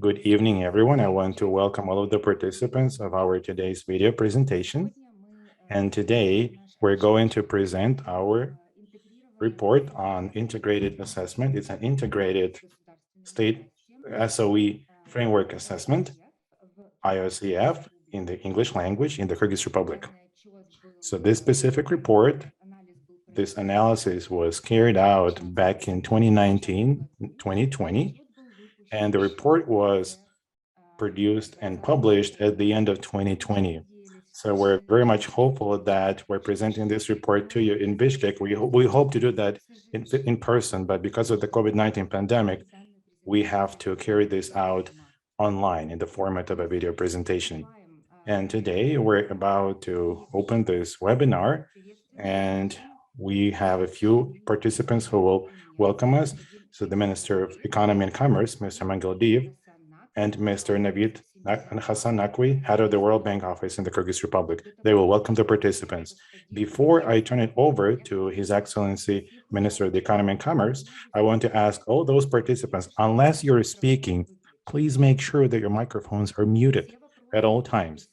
Good evening, everyone. I want to welcome all of the participants of our today's video presentation. And today we're going to present our report on integrated assessment. It's an integrated state SOE framework assessment, iSOEF in the English language in the Kyrgyz Republic. So this specific report, this analysis was carried out back in 2019, 2020, and the report was produced and published at the end of 2020. So we're very much hopeful that we're presenting this report to you in Bishkek. We hope to do that in person, but because of the COVID-19 pandemic, we have to carry this out online in the format of a video presentation. And today we're about to open this webinar, and we have a few participants who will welcome us. So the Minister of Economy and Commerce, Mr. Mangaldiv, and Mr. Navid Hassan Nakwi, head of the WorldBank office in the Kyrgyz Republic. They will welcome the participants. Before I turn it over to His Excellency, Minister of the Economy and Commerce, I want to ask all those participants, unless you're speaking, please make sure that your microphones are muted at all times.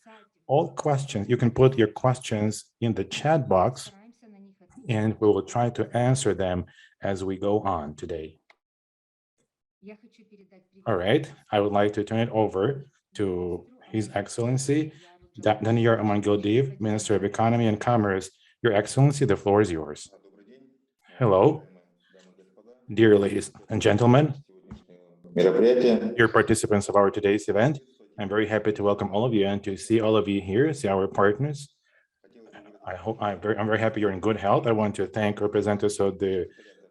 All questions, you can put your questions in the chat box, and we will try to answer them as we go on today. All right, I would like to turn it over to His Excellency, Daniyar Amangildiv, Minister of Economy and Commerce. Your Excellency, the floor is yours. Hello, dear ladies and gentlemen, dear participants of our today's event. I'm very happy to welcome all of you and to see all of you here, see our partners. I'm very happy you're in good health. I want to thank representatives of the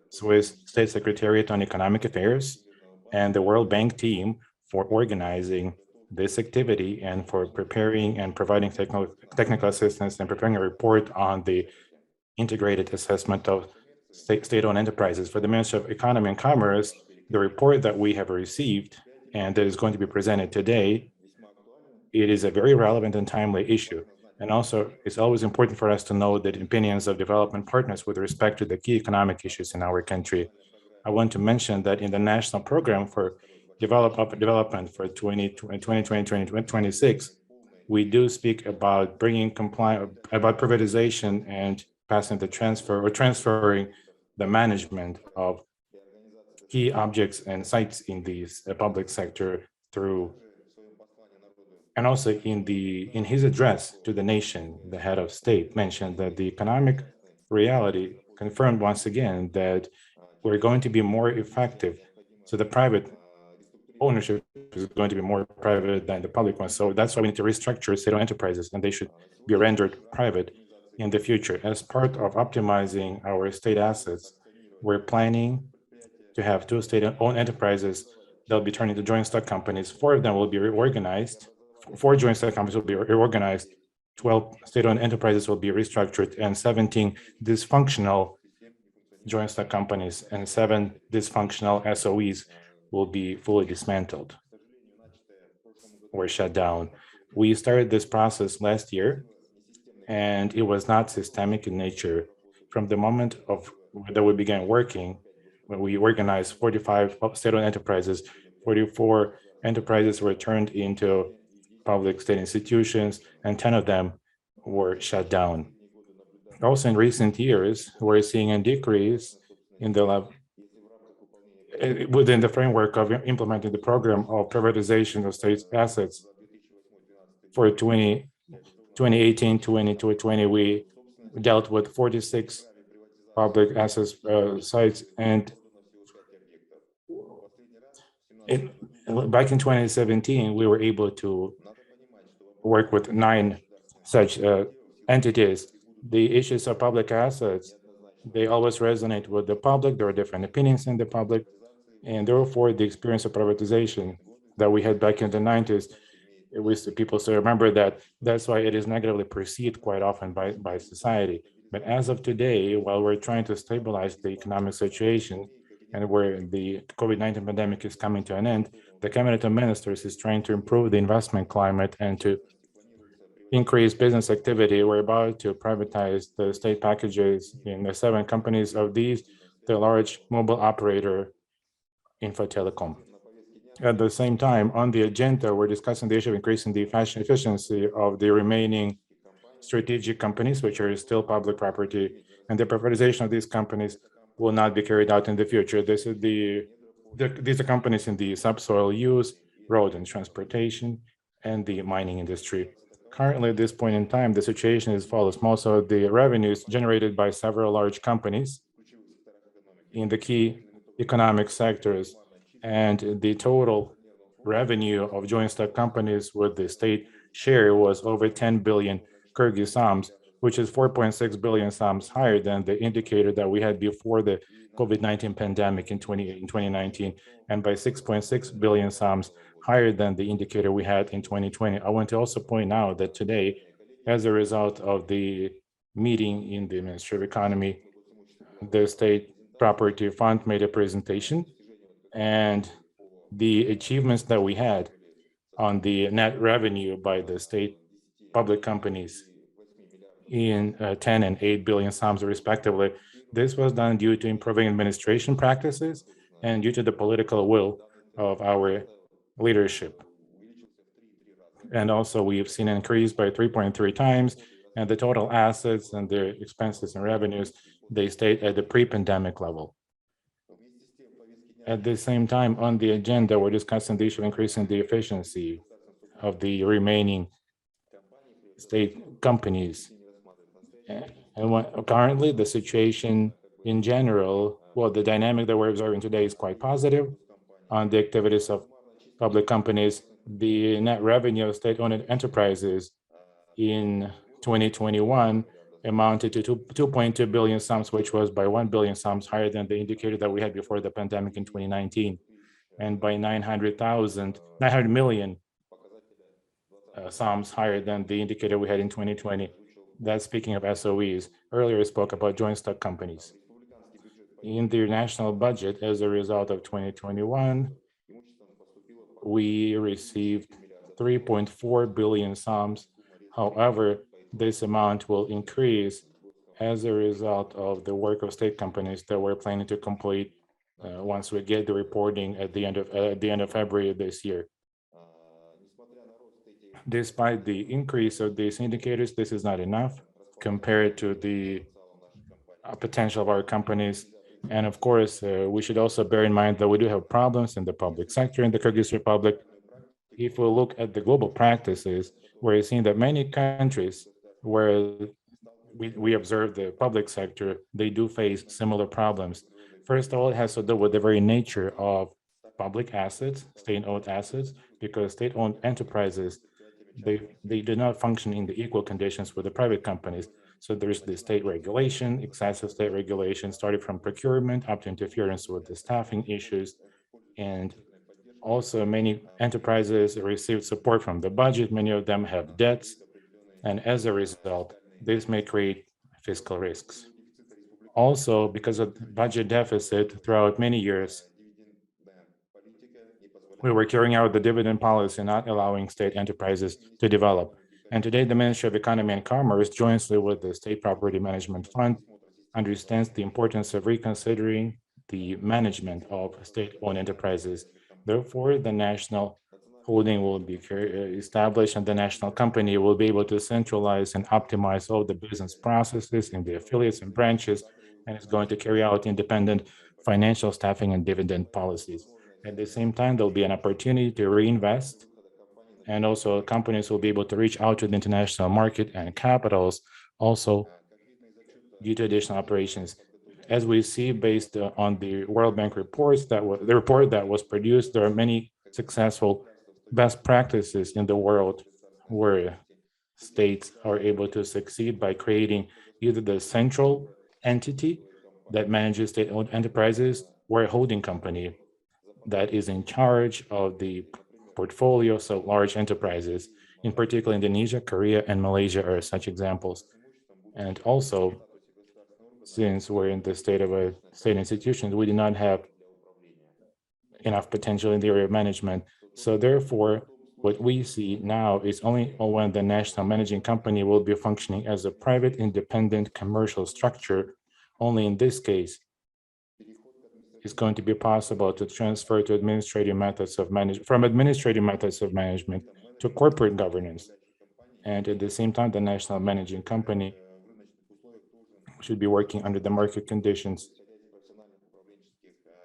Swiss State Secretariat on Economic Affairs and the World Bank team for organizing this activity and for preparing and providing technical assistance and preparing a report on the integrated assessment of state-owned enterprises. For the Ministry of Economy and Commerce, the report that we have received and that is going to be presented today, it is a very relevant and timely issue. And also, it's always important for us to know the opinions of development partners with respect to the key economic issues in our country. I want to mention that in the National Program for Development for 2020-2026, we do speak about bringing compliance, about privatization and passing the transfer or transferring the management of key objects and sites in the public sector through. And also in his address to the nation, the head of state mentioned that the economic reality confirmed once again that we're going to be more effective. So the private ownership is going to be more private than the public one. So that's why we need to restructure state-owned enterprises, and they should be rendered private in the future. As part of optimizing our state assets, we're planning to have 2 state-owned enterprises that will be turned into joint stock companies. 4 of them will be reorganized. 4 joint stock companies will be reorganized. 12 state-owned enterprises will be restructured, and 17 dysfunctional joint stock companies and 7 dysfunctional SOEs will be fully dismantled or shut down. We started this process last year, and it was not systemic in nature. From the moment that we began working, when we organized 45 state-owned enterprises, 44 enterprises were turned into public state institutions, and 10 of them were shut down. Also, in recent years, we're seeing a decrease in the within the framework of implementing the program of privatization of state assets for 2018-2020. We dealt with 46 public assets sites, and back in 2017, we were able to work with 9 such entities. The issues of public assets, they always resonate with the public. There are different opinions in the public, and therefore the experience of privatization that we had back in the 90s, it was people still remember that. That's why it is negatively perceived quite often by society. But as of today, while we're trying to stabilize the economic situation and where the COVID-19 pandemic is coming to an end, the Cabinet of Ministers is trying to improve the investment climate and to increase business activity. We're about to privatize the state packages in the 7 companies of these, the large mobile operator Info Telecom. At the same time, on the agenda, we're discussing the issue of increasing the efficiency of the remaining strategic companies, which are still public property, and the privatization of these companies will not be carried out in the future. This is these are companies in the subsoil use, road and transportation, and the mining industry. Currently, at this point in time, the situation is follows. Most of the revenues generated by several large companies in the key economic sectors, and the total revenue of joint stock companies with the state share was over 10 billion Kyrgyz soms, which is 4.6 billion soms higher than the indicator that we had before the COVID-19 pandemic in 2019, and by 6.6 billion soms higher than the indicator we had in 2020. I want to also point out that today, as a result of the meeting in the Ministry of Economy, the State Property Fund made a presentation, and the achievements that we had on the net revenue by the state public companies in 10 and 8 billion soms respectively. This was done due to improving administration practices and due to the political will of our leadership. And also we've seen an increase by 3.3 times, and the total assets and their expenses and revenues, they stayed at the pre-pandemic level. At the same time, on the agenda, we're discussing the issue of increasing the efficiency of the remaining state companies. And currently, the situation in general, well, the dynamic that we're observing today is quite positive on the activities of public companies. The net revenue of state-owned enterprises in 2021 amounted to 2.2 billion soms, which was by 1 billion soms higher than the indicator that we had before the pandemic in 2019, and by 900 million soms higher than the indicator we had in 2020. That's speaking of SOEs. Earlier I spoke about joint stock companies. In the national budget, as a result of 2021, we received 3.4 billion soms. However, this amount will increase as a result of the work of state companies that we're planning to complete once we get the reporting at the end of February this year. Despite the increase of these indicators, this is not enough compared to the potential of our companies. And of course, we should also bear in mind that we do have problems in the public sector in the Kyrgyz Republic. If we look at the global practices, we're seeing that many countries where we observe the public sector, they do face similar problems. First of all, it has to do with the very nature of public assets, state-owned assets, because state-owned enterprises, they do not function in the equal conditions with the private companies. So there's the state regulation, excessive state regulation, starting from procurement up to interference with the staffing issues. And also many enterprises receive support from the budget. Many of them have debts. And as a result, this may create fiscal risks. Also, because of the budget deficit throughout many years, we were carrying out the dividend policy, not allowing state enterprises to develop. And today, the Ministry of Economy and Commerce, jointly with the State Property Management Fund, understands the importance of reconsidering the management of state-owned enterprises. Therefore, the national holding will be established, and the national company will be able to centralize and optimize all the business processes in the affiliates and branches, and is going to carry out independent financial staffing and dividend policies. At the same time, there'll be an opportunity to reinvest, and also companies will be able to reach out to the international market and capitals also due to additional operations. As we see, based on the WorldBank reports the report that was produced, there are many successful best practices in the world where states are able to succeed by creating either the central entity that manages state-owned enterprises or a holding company that is in charge of the portfolio, so large enterprises. In particular, Indonesia, Korea, and Malaysia are such examples. And also, since we're in the state of a state institution, we do not have enough potential in the area of management. So therefore, what we see now is only when the national managing company will be functioning as a private independent commercial structure. Only in this case, it's going to be possible to transfer to administrative methods of from administrative methods of management to corporate governance. And at the same time, the national managing company should be working under the market conditions.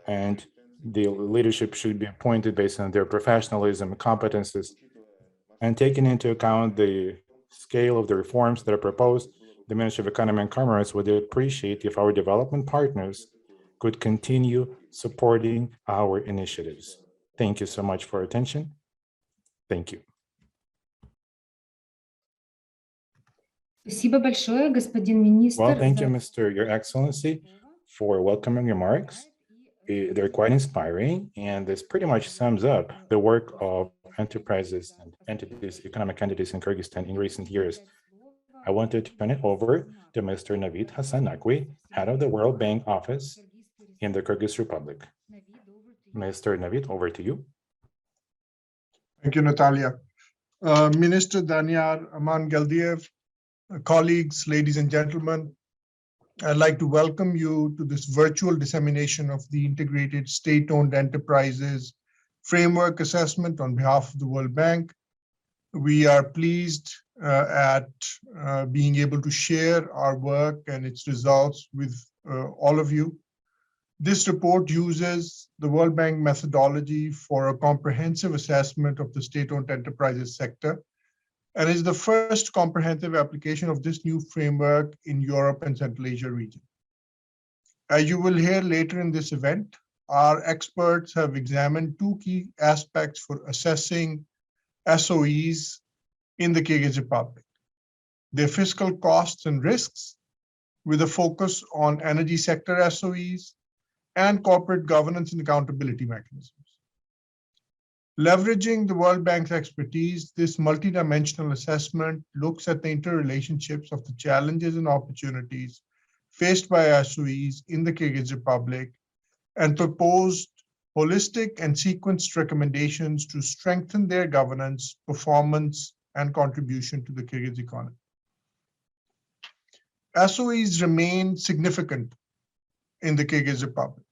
And the leadership should be appointed based on their professionalism and competences. And taking into account the scale of the reforms that are proposed, the Ministry of Economy and Commerce would appreciate if our development partners could continue supporting our initiatives. Thank you so much for your attention. Thank you. Спасибо большое, господин министр. Well, thank you, Your Excellency, for welcoming remarks. They're quite inspiring, and this pretty much sums up the work of enterprises and entities, economic entities in Kyrgyzstan in recent years. I want to turn it over to Mr. Navid Hassan Naqvi, head of the World Bank office in the Kyrgyz Republic. Mr. Navid, over to you. Thank you, Natalia. Minister Danyar Aman Galdiev, colleagues, ladies and gentlemen, I'd like to welcome you to this virtual dissemination of the Integrated State-owned Enterprises Framework Assessment on behalf of the World Bank. We are pleased at being able to share our work and its results with all of you. This report uses the World Bank methodology for a comprehensive assessment of the state-owned enterprises sector, and is the first comprehensive application of this new framework in Europe and Central Asia region. As you will hear later in this event, our experts have examined two key aspects for assessing SOEs in the Kyrgyz Republic: their fiscal costs and risks, with a focus on energy sector SOEs, and corporate governance and accountability mechanisms. Leveraging the World Bank's expertise, this multidimensional assessment looks at the interrelationships of the challenges and opportunities faced by SOEs in the Kyrgyz Republic and proposed holistic and sequenced recommendations to strengthen their governance, performance, and contribution to the Kyrgyz economy. SOEs remain significant in the Kyrgyz Republic.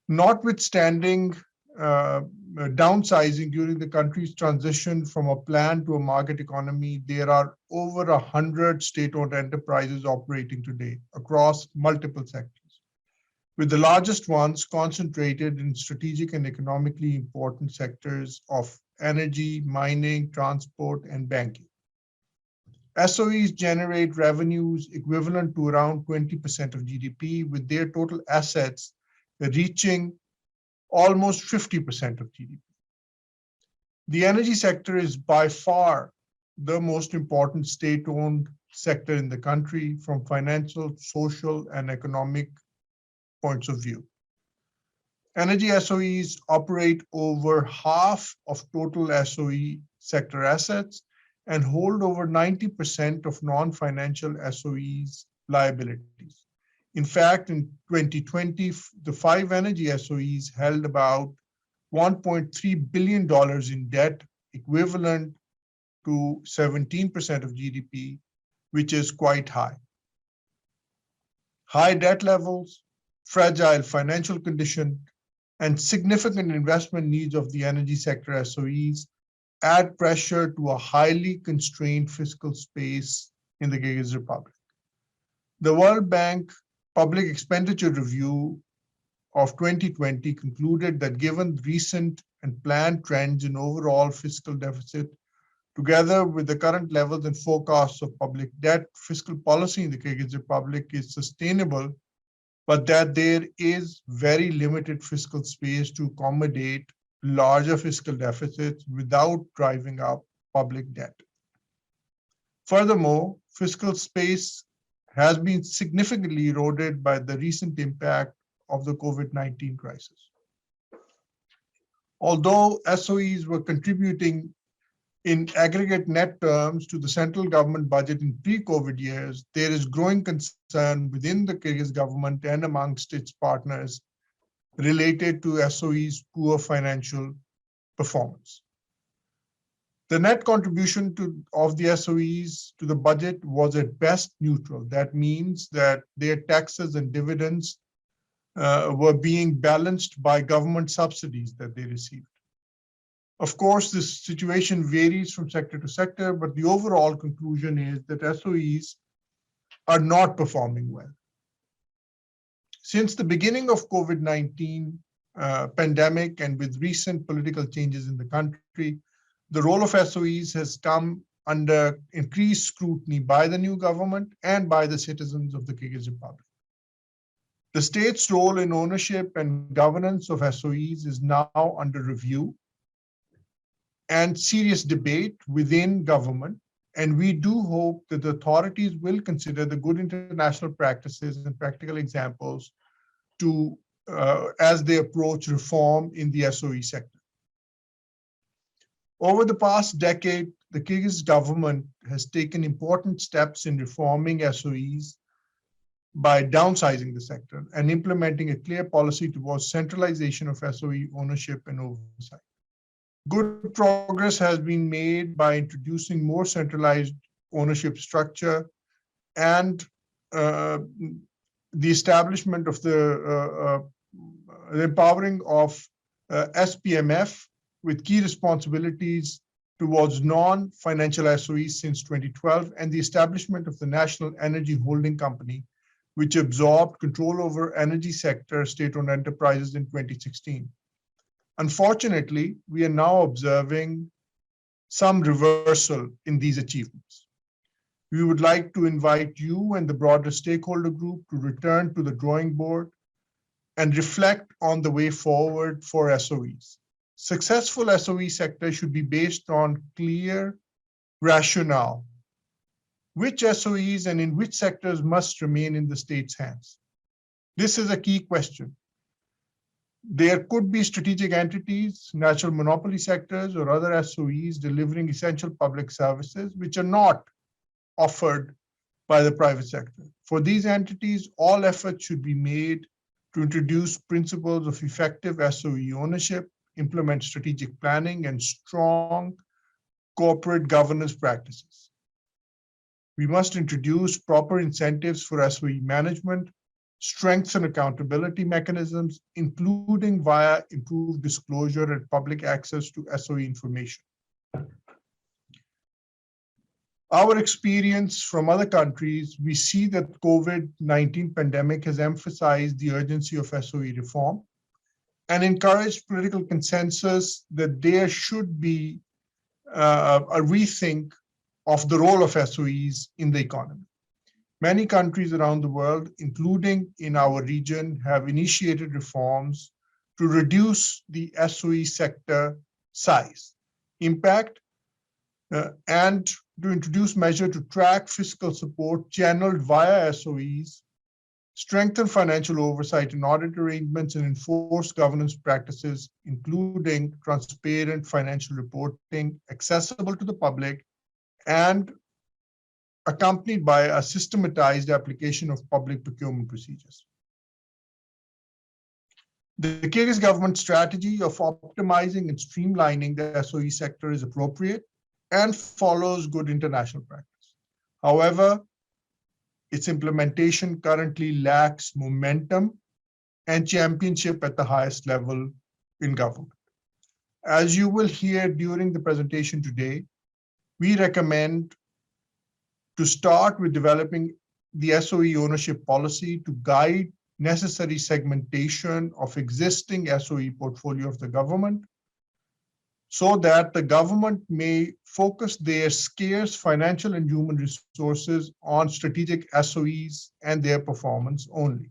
Notwithstanding downsizing during the country's transition from a planned to a market economy, there are over 100 state-owned enterprises operating today across multiple sectors, with the largest ones concentrated in strategic and economically important sectors of energy, mining, transport, and banking. SOEs generate revenues equivalent to around 20% of GDP, with their total assets reaching almost 50% of GDP. The energy sector is by far the most important state-owned sector in the country from financial, social, and economic points of view. Energy SOEs operate over half of total SOE sector assets and hold over 90% of non-financial SOEs liabilities. In fact, in 2020, the 5 energy SOEs held about $1.3 billion in debt, equivalent to 17% of GDP, which is quite high. High debt levels, fragile financial condition, and significant investment needs of the energy sector SOEs add pressure to a highly constrained fiscal space in the Kyrgyz Republic. The World Bank Public Expenditure Review of 2020 concluded that given recent and planned trends in overall fiscal deficit, together with the current levels and forecasts of public debt, fiscal policy in the Kyrgyz Republic is sustainable, but that there is very limited fiscal space to accommodate larger fiscal deficits without driving up public debt. Furthermore, fiscal space has been significantly eroded by the recent impact of the COVID-19 crisis. Although SOEs were contributing in aggregate net terms to the central government budget in pre-COVID years, there is growing concern within the Kyrgyz government and amongst its partners related to SOEs' poor financial performance. The net contribution of the SOEs to the budget was at best neutral. That means that their taxes and dividends were being balanced by government subsidies that they received. Of course, this situation varies from sector to sector, but the overall conclusion is that SOEs are not performing well. Since the beginning of COVID-19 pandemic and with recent political changes in the country, the role of SOEs has come under increased scrutiny by the new government and by the citizens of the Kyrgyz Republic. The state's role in ownership and governance of SOEs is now under review and serious debate within government. And we do hope that the authorities will consider the good international practices and practical examples to as they approach reform in the SOE sector. Over the past decade, the Kyrgyz government has taken important steps in reforming SOEs by downsizing the sector and implementing a clear policy towards centralization of SOE ownership and oversight. Good progress has been made by introducing more centralized ownership structure and the establishment of the empowering of SPMF with key responsibilities towards non-financial SOEs since 2012, and the establishment of the National Energy Holding Company, which absorbed control over energy sector state-owned enterprises in 2016. Unfortunately, we are now observing some reversal in these achievements. We would like to invite you and the broader stakeholder group to return to the drawing board and reflect on the way forward for SOEs. Successful SOE sector should be based on clear rationale. Which SOEs and in which sectors must remain in the state's hands? This is a key question. There could be strategic entities, natural monopoly sectors, or other SOEs delivering essential public services which are not offered by the private sector. For these entities, all efforts should be made to introduce principles of effective SOE ownership, implement strategic planning, and strong corporate governance practices. We must introduce proper incentives for SOE management, strengthen accountability mechanisms, including via improved disclosure and public access to SOE information. Our experience from other countries, we see that COVID-19 pandemic has emphasized the urgency of SOE reform and encouraged political consensus that there should be a rethink of the role of SOEs in the economy. Many countries around the world, including in our region, have initiated reforms to reduce the SOE sector size, impact, and to introduce measures to track fiscal support channeled via SOEs, strengthen financial oversight and audit arrangements, and enforce governance practices, including transparent financial reporting, accessible to the public, and accompanied by a systematized application of public procurement procedures. The Kyrgyz government strategy of optimizing and streamlining the SOE sector is appropriate and follows good international practice. However, its implementation currently lacks momentum and championship at the highest level in government. As you will hear during the presentation today, we recommend to start with developing the SOE ownership policy to guide necessary segmentation of existing SOE portfolio of the government, so that the government may focus their scarce financial and human resources on strategic SOEs and their performance only.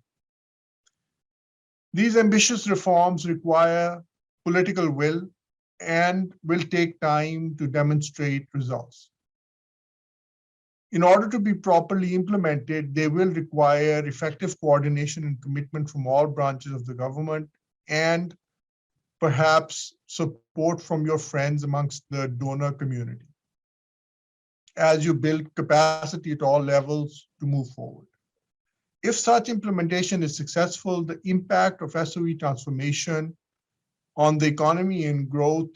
These ambitious reforms require political will and will take time to demonstrate results. In order to be properly implemented, they will require effective coordination and commitment from all branches of the government, and perhaps support from your friends amongst the donor community as you build capacity at all levels to move forward. If such implementation is successful, the impact of SOE transformation on the economy and growth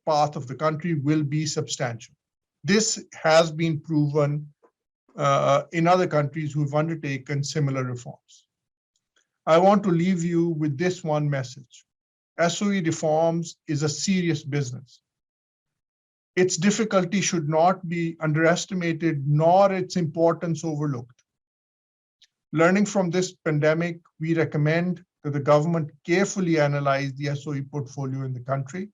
path of the country will be substantial. This has been proven in other countries who've undertaken similar reforms. I want to leave you with this one message. SOE reforms is a serious business. Its difficulty should not be underestimated, nor its importance overlooked. Learning from this pandemic, we recommend that the government carefully analyze the SOE portfolio in the country,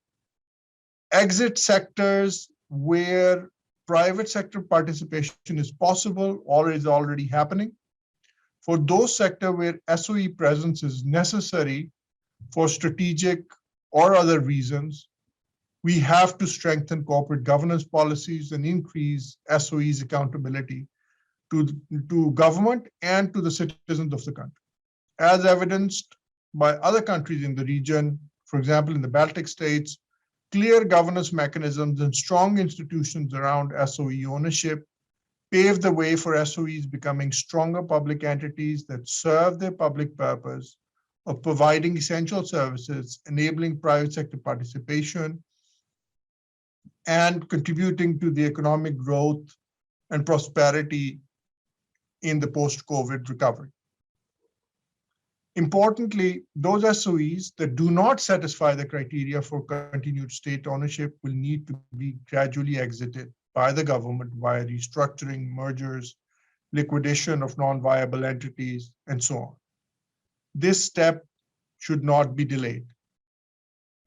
exit sectors where private sector participation is possible or is already happening. For those sectors where SOE presence is necessary for strategic or other reasons, we have to strengthen corporate governance policies and increase SOE's accountability to government and to the citizens of the country. As evidenced by other countries in the region, for example, in the Baltic states, clear governance mechanisms and strong institutions around SOE ownership pave the way for SOEs becoming stronger public entities that serve their public purpose of providing essential services, enabling private sector participation, and contributing to the economic growth and prosperity in the post-COVID recovery. Importantly, those SOEs that do not satisfy the criteria for continued state ownership will need to be gradually exited by the government via restructuring, mergers, liquidation of non-viable entities, and so on. This step should not be delayed,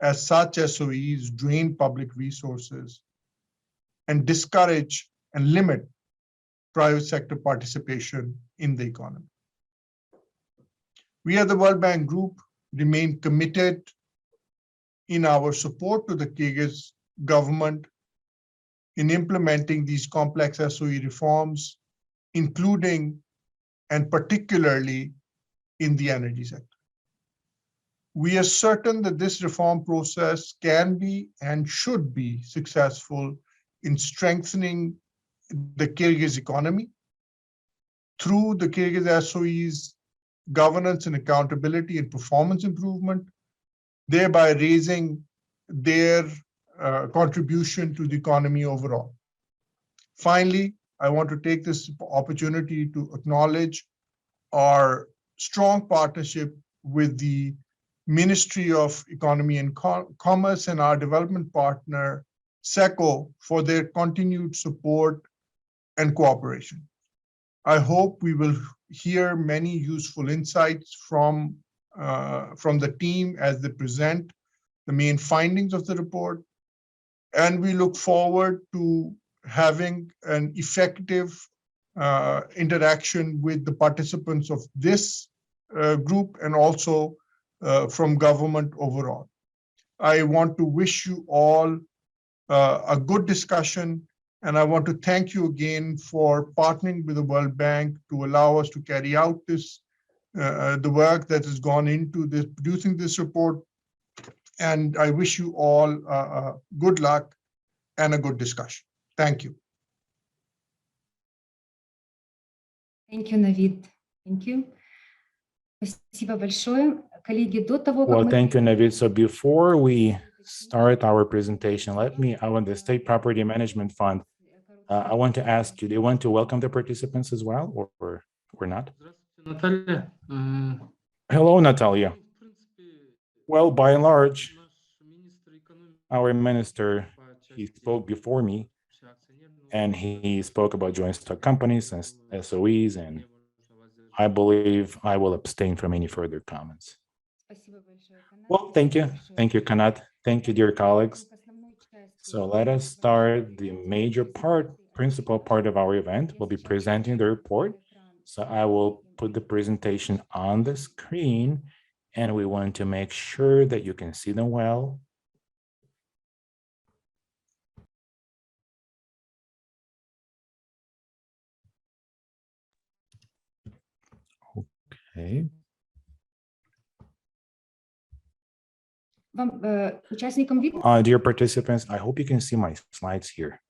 as such SOEs drain public resources and discourage and limit private sector participation in the economy. We at the World Bank Group remain committed in our support to the Kyrgyz government in implementing these complex SOE reforms, including and particularly in the energy sector. We are certain that this reform process can be and should be successful in strengthening the Kyrgyz economy through the Kyrgyz SOEs governance and accountability and performance improvement, thereby raising their contribution to the economy overall. Finally, I want to take this opportunity to acknowledge our strong partnership with the Ministry of Economy and Commerce and our development partner, SECO, for their continued support and cooperation. I hope we will hear many useful insights from the team as they present the main findings of the report. And we look forward to having an effective interaction with the participants of this group and also from government overall. I want to wish you all a good discussion, and I want to thank you again for partnering with the World Bank to allow us to carry out this, the work that has gone into this, producing this report. And I wish you all good luck and a good discussion. Thank you. Thank you, Navid. Thank you. Спасибо большое. Коллеги, до того, Well, thank you, Navid. So before we start our presentation, I want the State Property Management Fund, I want to ask you, do you want to welcome the participants as well, or not? Наталья, Hello, Natalia. Well, by and large, our minister, he spoke before me, and he spoke about joint stock companies and SOEs, and I believe I will abstain from any further comments. Well, thank you. Thank you, Kanat. Thank you, dear colleagues. So let us start the major part, principal part of our event. We'll be presenting the report. So I will put the presentation on the screen, and we want to make sure that you can see them well. Okay. Dear participants, I hope you can see my slides here.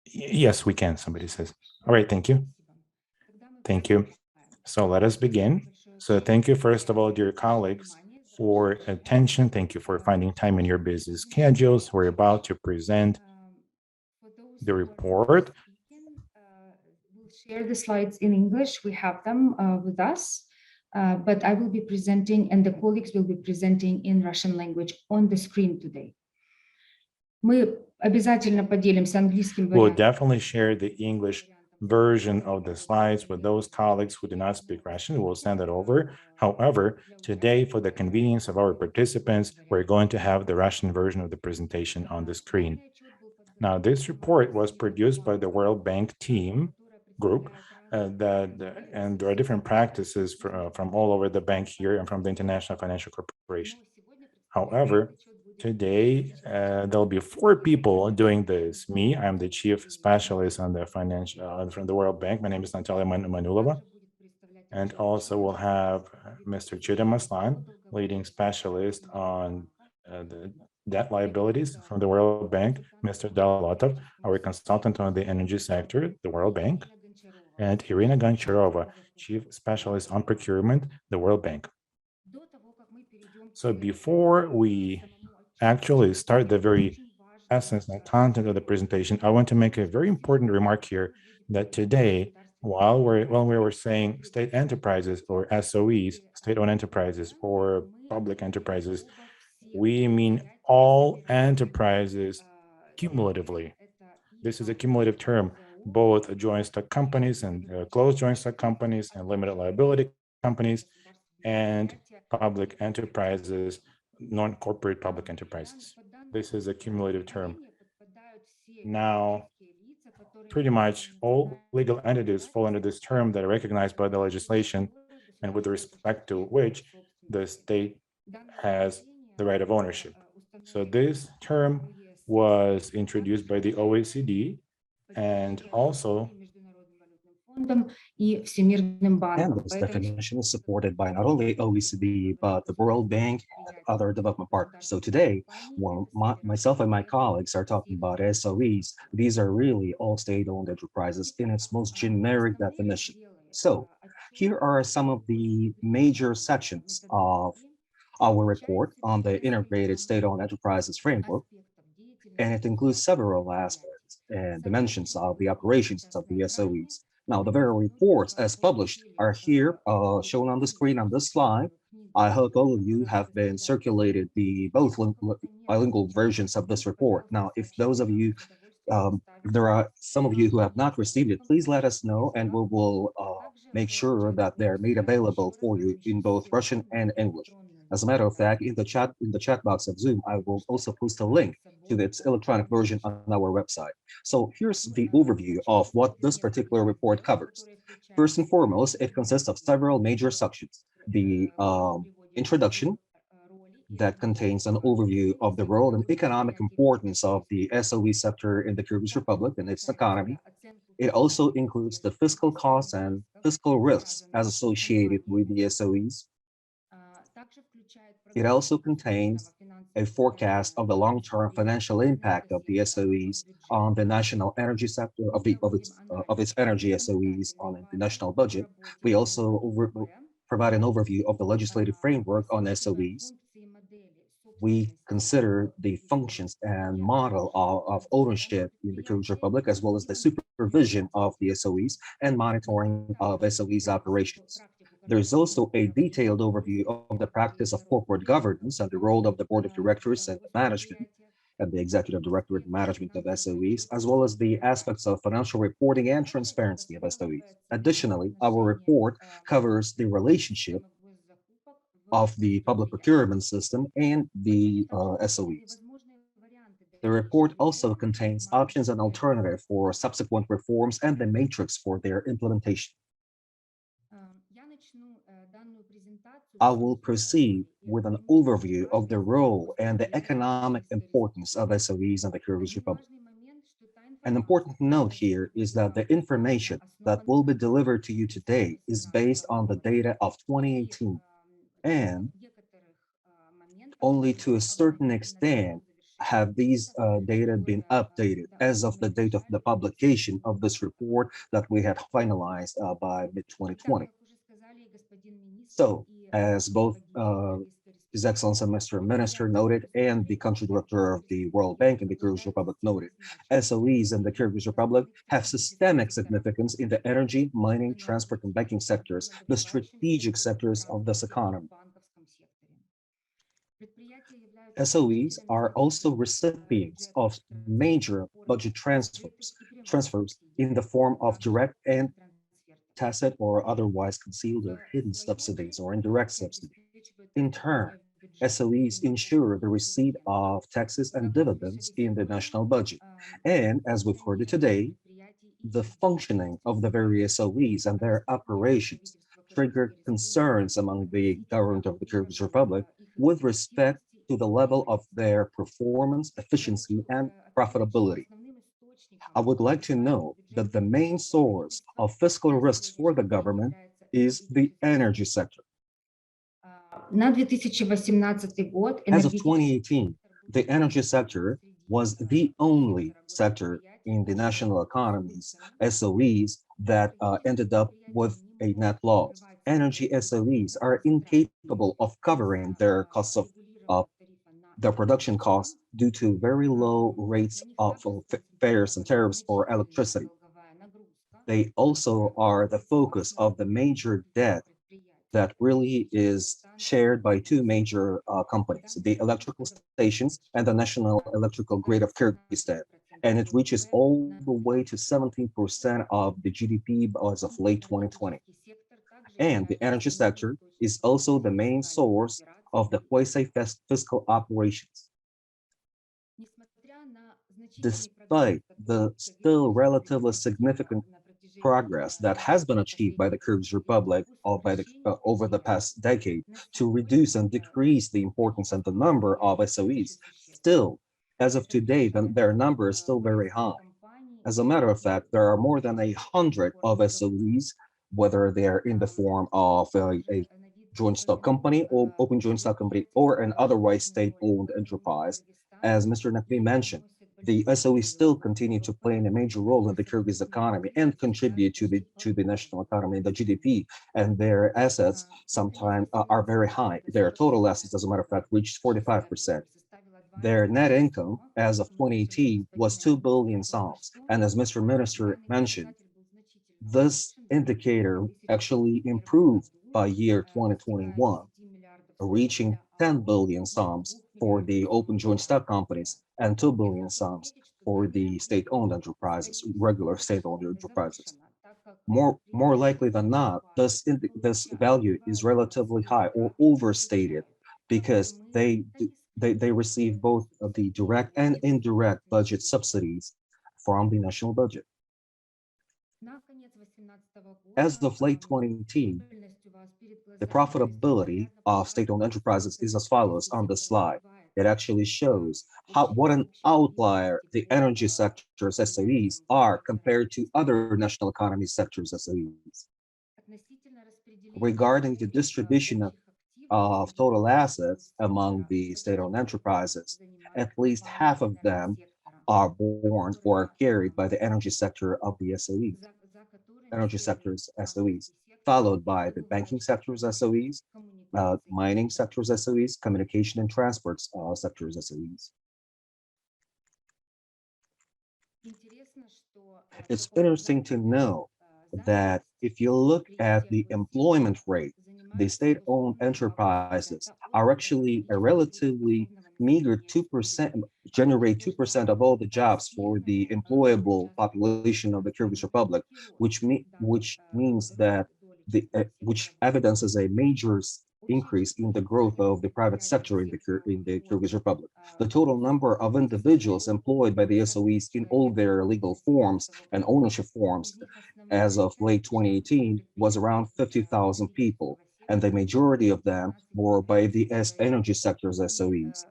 Yes, we can, somebody says. All right, thank you. Thank you. So let us begin. So thank you, first of all, dear colleagues, for attention. Thank you for finding time in your busy schedules. We're about to present the report. share the slides in English. We have them with us, but I will be presenting and the colleagues will be presenting in Russian language on the screen today. Мы обязательно поделимся английским We'll вариантом. definitely share the English version of the slides with those colleagues who do not speak Russian. We'll send it over. However, today, for the convenience of our participants, we're going to have the Russian version of the presentation on the screen. Now, this report was produced by the World Bank team group, and there are different practices from all over the bank here and from the International Financial Corporation. However, today, there'll be 4 people doing this. Me, I'm the chief specialist on the financial from the World Bank. My name is Natalia Manulova. And also we'll have Mr. Chida Maslan, leading specialist on the debt liabilities from the World Bank, Mr. Dalatov, our consultant on the energy sector, the World Bank, and Irina Goncharova, chief specialist on procurement, the World Bank. So before we actually start the very essence and content of the presentation, I want to make a very important remark here that today, while we were saying state enterprises or SOEs, state-owned enterprises or public enterprises, we mean all enterprises cumulatively. This is a cumulative term, both joint stock companies and closed joint stock companies and limited liability companies and public enterprises, non-corporate public enterprises. This is a cumulative term. Now, pretty much all legal entities fall under this term that are recognized by the legislation and with respect to which the state has the right of ownership. So this term was introduced by the OECD and also And this definition is supported by not only OECD, but the World Bank and other development partners. So today, while myself and my colleagues are talking about SOEs, these are really all state-owned enterprises in its most generic definition. So here are some of the major sections of our report on the Integrated State-owned Enterprises Framework, and it includes several aspects and dimensions of the operations of the SOEs. Now, the very reports as published are here, shown on the screen on this slide. I hope all of you have been circulated the both bilingual versions of this report. Now, if those of you, there are some of you who have not received it, please let us know and we will make sure that they're made available for you in both Russian and English. As a matter of fact, in the chat box of Zoom, I will also post a link to its electronic version on our website. So here's the overview of what this particular report covers. First and foremost, it consists of several major sections. The introduction that contains an overview of the role and economic importance of the SOE sector in the Kyrgyz Republic and its economy. It also includes the fiscal costs and fiscal risks as associated with the SOEs. It also contains a forecast of the long-term financial impact of the SOEs on the national energy sector of its energy SOEs on the national budget. We also provide an overview of the legislative framework on SOEs. We consider the functions and model of ownership in the Kyrgyz Republic, as well as the supervision of the SOEs and monitoring of SOEs operations. There is also a detailed overview of the practice of corporate governance and the role of the board of directors and the management and the executive directorate management of SOEs, as well as the aspects of financial reporting and transparency of SOEs. Additionally, our report covers the relationship of the public procurement system and the SOEs. The report also contains options and alternatives for subsequent reforms and the matrix for their implementation. I will proceed with an overview of the role and the economic importance of SOEs in the Kyrgyz Republic. An important note here is that the information that will be delivered to you today is based on the data of 2018, and only to a certain extent have these data been updated as of the date of the publication of this report that we had finalized by mid-2020. So, as both His Excellency Mr. Minister noted, and the country director of the World Bank in the Kyrgyz Republic noted, SOEs in the Kyrgyz Republic have systemic significance in the energy, mining, transport, and banking sectors, the strategic sectors of this economy. SOEs are also recipients of major budget transfers in the form of direct and tacit or otherwise concealed or hidden subsidies or indirect subsidies. In turn, SOEs ensure the receipt of taxes and dividends in the national budget. And as we've heard it today, the functioning of the various SOEs and their operations triggered concerns among the government of the Kyrgyz Republic with respect to the level of their performance, efficiency, and profitability. I would like to note that the main source of fiscal risks for the government is the energy sector. На 2018 год As of 2018, the energy sector was the only sector in the national economy's SOEs that ended up with a net loss. Energy SOEs are incapable of covering their costs of their production costs due to very low rates of fares and tariffs for electricity. They also are the focus of the major debt that really is shared by two major companies, the electrical stations and the national electrical grid of Kyrgyzstan. And it reaches all the way to 17% of the GDP as of late 2020. And the energy sector is also the main source of the quasi-fiscal operations. Despite the still relatively significant progress that has been achieved by the Kyrgyz Republic over the past decade to reduce and decrease the importance and the number of SOEs, still, as of today, their number is still very high. As a matter of fact, there are more than 100 of SOEs, whether they're in the form of a joint stock company or open joint stock company or an otherwise state-owned enterprise. As Mr. Nakvi mentioned, the SOEs still continue to play a major role in the Kyrgyz economy and contribute to the national economy, the GDP, and their assets sometimes are very high. Their total assets, as a matter of fact, reached 45%. Their net income as of 2018 was 2 billion soms. And as Mr. Minister mentioned, this indicator actually improved by year 2021, reaching 10 billion soms for the open joint stock companies and 2 billion soms for the state-owned enterprises, regular state-owned enterprises. More likely than not, this value is relatively high or overstated because they receive both of the direct and indirect budget subsidies from the national budget. As of late 2018, the profitability of state-owned enterprises is as follows on the slide. It actually shows what an outlier the energy sector's SOEs are compared to other national economy sectors' SOEs. Regarding the distribution of total assets among the state-owned enterprises, at least half of them are borne or carried by the energy sector of the SOEs, energy sector's SOEs, followed by the banking sector's SOEs, mining sector's SOEs, communication and transport sector's SOEs. It's interesting to know that if you look at the employment rate, the state-owned enterprises are actually a relatively meager 2%, generate 2% of all the jobs for the employable population of the Kyrgyz Republic, which means that which evidences a major increase in the growth of the private sector in the Kyrgyz Republic. The total number of individuals employed by the SOEs in all their legal forms and ownership forms as of late 2018 was around 50,000 people, and the majority of them were by the energy sector's SOEs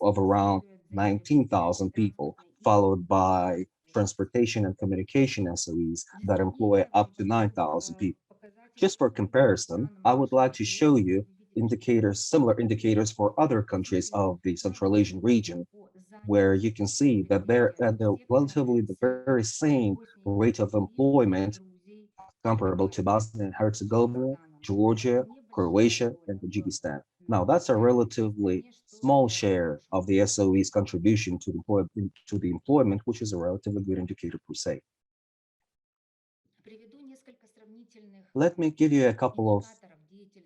of around 19,000 people, followed by transportation and communication SOEs that employ up to 9,000 people. Just for comparison, I would like to show you similar indicators for other countries of the Central Asian region, where you can see that they're at the very same rate of employment comparable to Bosnia and Herzegovina, Georgia, Croatia, and Tajikistan. Now, that's a relatively small share of the SOE's contribution to the employment, which is a relatively good indicator per se. Let me give you a couple of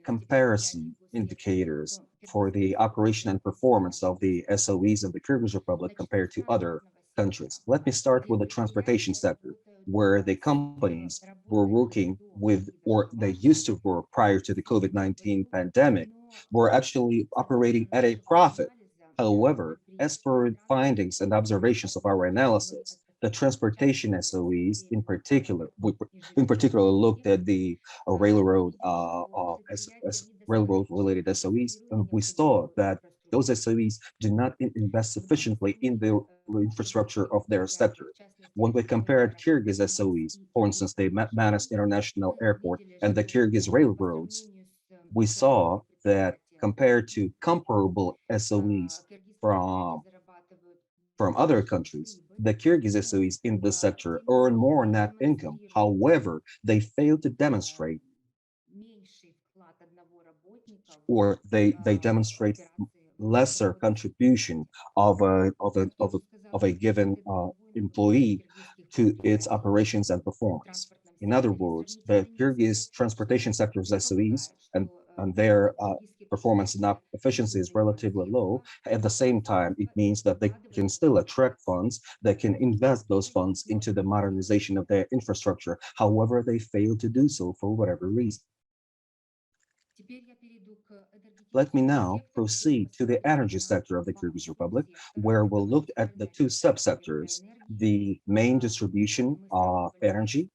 comparison indicators for the operation and performance of the SOEs of the Kyrgyz Republic compared to other countries. Let me start with the transportation sector, where the companies were working with, or they used to work prior to the COVID-19 pandemic, were actually operating at a profit. However, as per findings and observations of our analysis, the transportation SOEs in particular, looked at the railroad railroad-related SOEs, and we saw that those SOEs do not invest sufficiently in the infrastructure of their sector. When we compared Kyrgyz SOEs, for instance, the Manas International Airport and the Kyrgyz railroads, we saw that compared to comparable SOEs from other countries, the Kyrgyz SOEs in this sector earn more net income. However, they fail to demonstrate, or they demonstrate lesser contribution of a given employee to its operations and performance. In other words, the Kyrgyz transportation sector's SOEs and their performance and efficiency is relatively low. At the same time, it means that they can still attract funds, they can invest those funds into the modernization of their infrastructure. However, they fail to do so for whatever reason. Let me now proceed to the energy sector of the Kyrgyz Republic, where we'll look at the two subsectors, the main distribution of energy,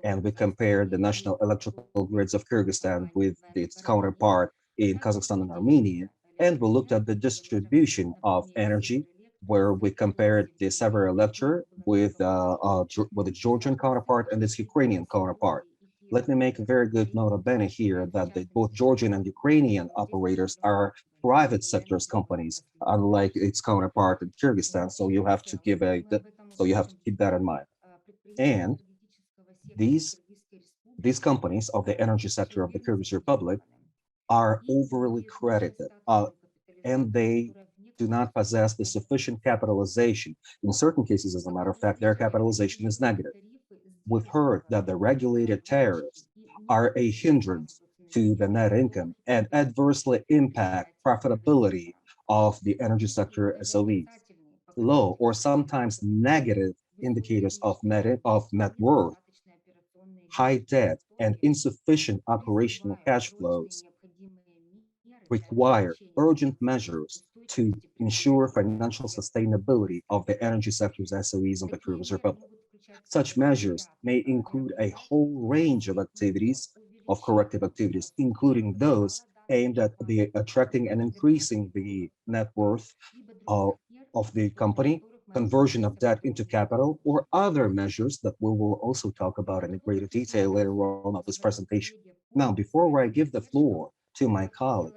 and we compare the national electrical grids of Kyrgyzstan with its counterpart in Kazakhstan and Armenia. And we looked at the distribution of energy, where we compared the Severelector with the Georgian counterpart and its Ukrainian counterpart. Let me make a very good note of bene here that both Georgian and Ukrainian operators are private sectors companies, unlike its counterpart in Kyrgyzstan. So you have to keep that in mind. And these companies of the energy sector of the Kyrgyz Republic are overly credited, and they do not possess the sufficient capitalization. In certain cases, as a matter of fact, their capitalization is negative. We've heard that the regulated tariffs are a hindrance to the net income and adversely impact profitability of the energy sector SOEs. Low or sometimes negative indicators of net worth, high debt, and insufficient operational cash flows require urgent measures to ensure financial sustainability of the energy sector's SOEs in the Kyrgyz Republic. Such measures may include a whole range of activities, of corrective activities, including those aimed at attracting and increasing the net worth of the company, conversion of debt into capital, or other measures that we will also talk about in greater detail later on of this presentation. Now, before I give the floor to my colleague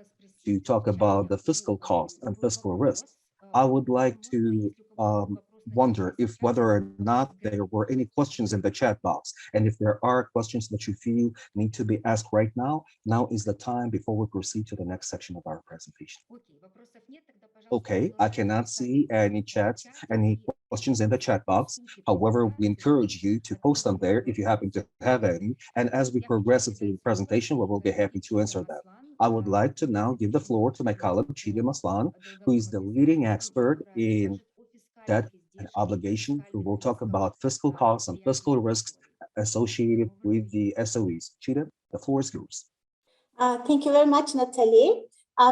to talk about the fiscal costs and fiscal risks, I would like to wonder whether or not there were any questions in the chat box. And if there are questions that you feel need to be asked right now, now is the time before we proceed to the next section of our presentation. Okay, I cannot see any questions in the chat box. However, we encourage you to post them there if you happen to have any. And as we progress into the presentation, we will be happy to answer them. I would like to now give the floor to my colleague, Chidi Maslan, who is the leading expert in debt and obligation, who will talk about fiscal costs and fiscal risks associated with the SOEs. Chida, the floor is yours. Thank you very much, Natalie.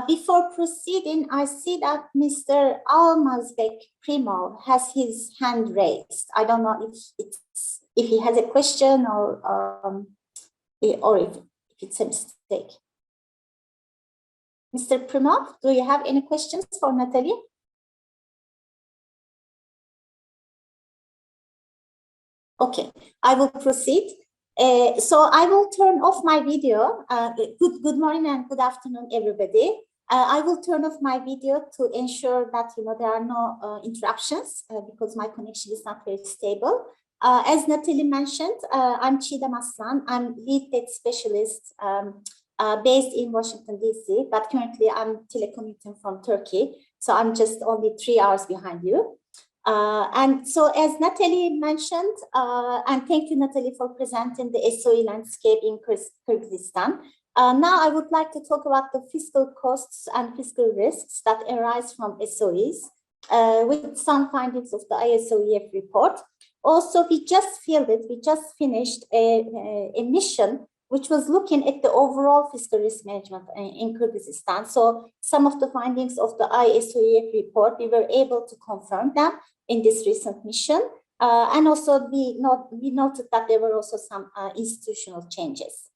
Before proceeding, I see that Mr. Almazbek Primo has his hand raised. I don't know if he has a question or if it's a mistake. Mr. Primov, do you have any questions for Natalie? Okay, I will proceed. So I will turn off my video. Good morning and good afternoon, everybody. I will turn off my video to ensure that there are no interruptions because my connection is not very stable. As Natalie mentioned, I'm Chida Maslan. I'm lead debt specialist based in Washington, D.C., but currently I'm telecommuting from Turkey, so I'm just only 3 hours behind you. And so as Natalie mentioned, and thank you, Natalie, for presenting the SOE landscape in Kyrgyzstan. Now I would like to talk about the fiscal costs and fiscal risks that arise from SOEs, with some findings of the iSOEF report. Also, we just finished a mission which was looking at the overall fiscal risk management in Kyrgyzstan. So some of the findings of the iSOEF report, we were able to confirm them in this recent mission. And also we noted that there were also some institutional changes.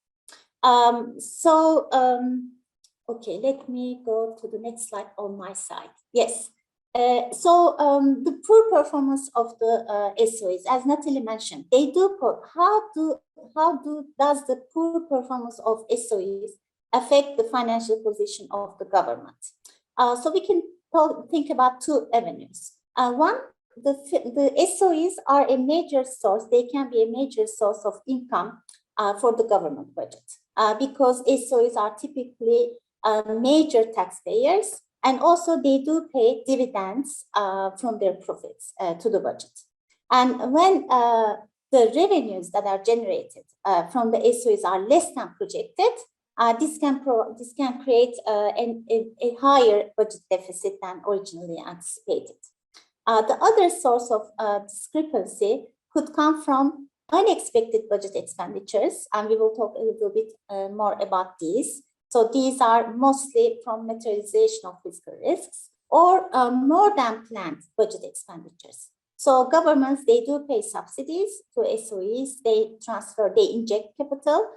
Okay, let me go to the next slide on my side. Yes. The poor performance of the SOEs, as Natalie mentioned, they do. Does the poor performance of SOEs affect the financial position of the government? So we can think about two avenues. One, the SOEs are a major source. They can be a major source of income for the government budget because SOEs are typically major taxpayers. And also they do pay dividends from their profits to the budget. And when the revenues that are generated from the SOEs are less than projected, this can create a higher budget deficit than originally anticipated. The other source of discrepancy could come from unexpected budget expenditures, and we will talk a little bit more about these. So these are mostly from materialization of fiscal risks or more than planned budget expenditures. So governments, they do pay subsidies to SOEs, they inject capital,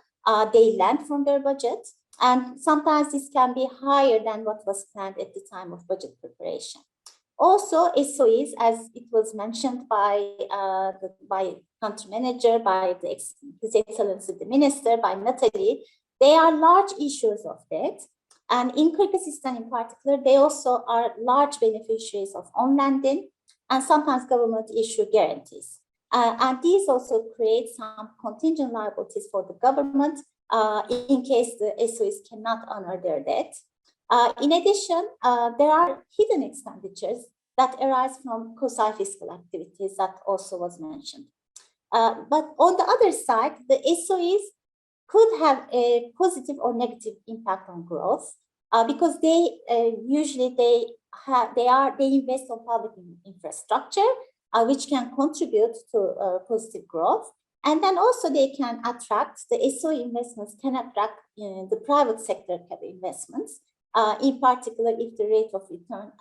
they lend from their budget, and sometimes this can be higher than what was planned at the time of budget preparation. Also, SOEs, as it was mentioned by country manager, by His Excellency the Minister, by Natalie, they are large issuers of debt. And in Kyrgyzstan in particular, they also are large beneficiaries of on-lending, and sometimes government issue guarantees. And these also create some contingent liabilities for the government in case the SOEs cannot honor their debt. In addition, there are hidden expenditures that arise from quasi-fiscal activities that also was mentioned. But on the other side, the SOEs could have a positive or negative impact on growth because they usually they invest on public infrastructure, which can contribute to positive growth. And then also they can attract, the SOE investments can attract the private sector investments, in particular if the rate of return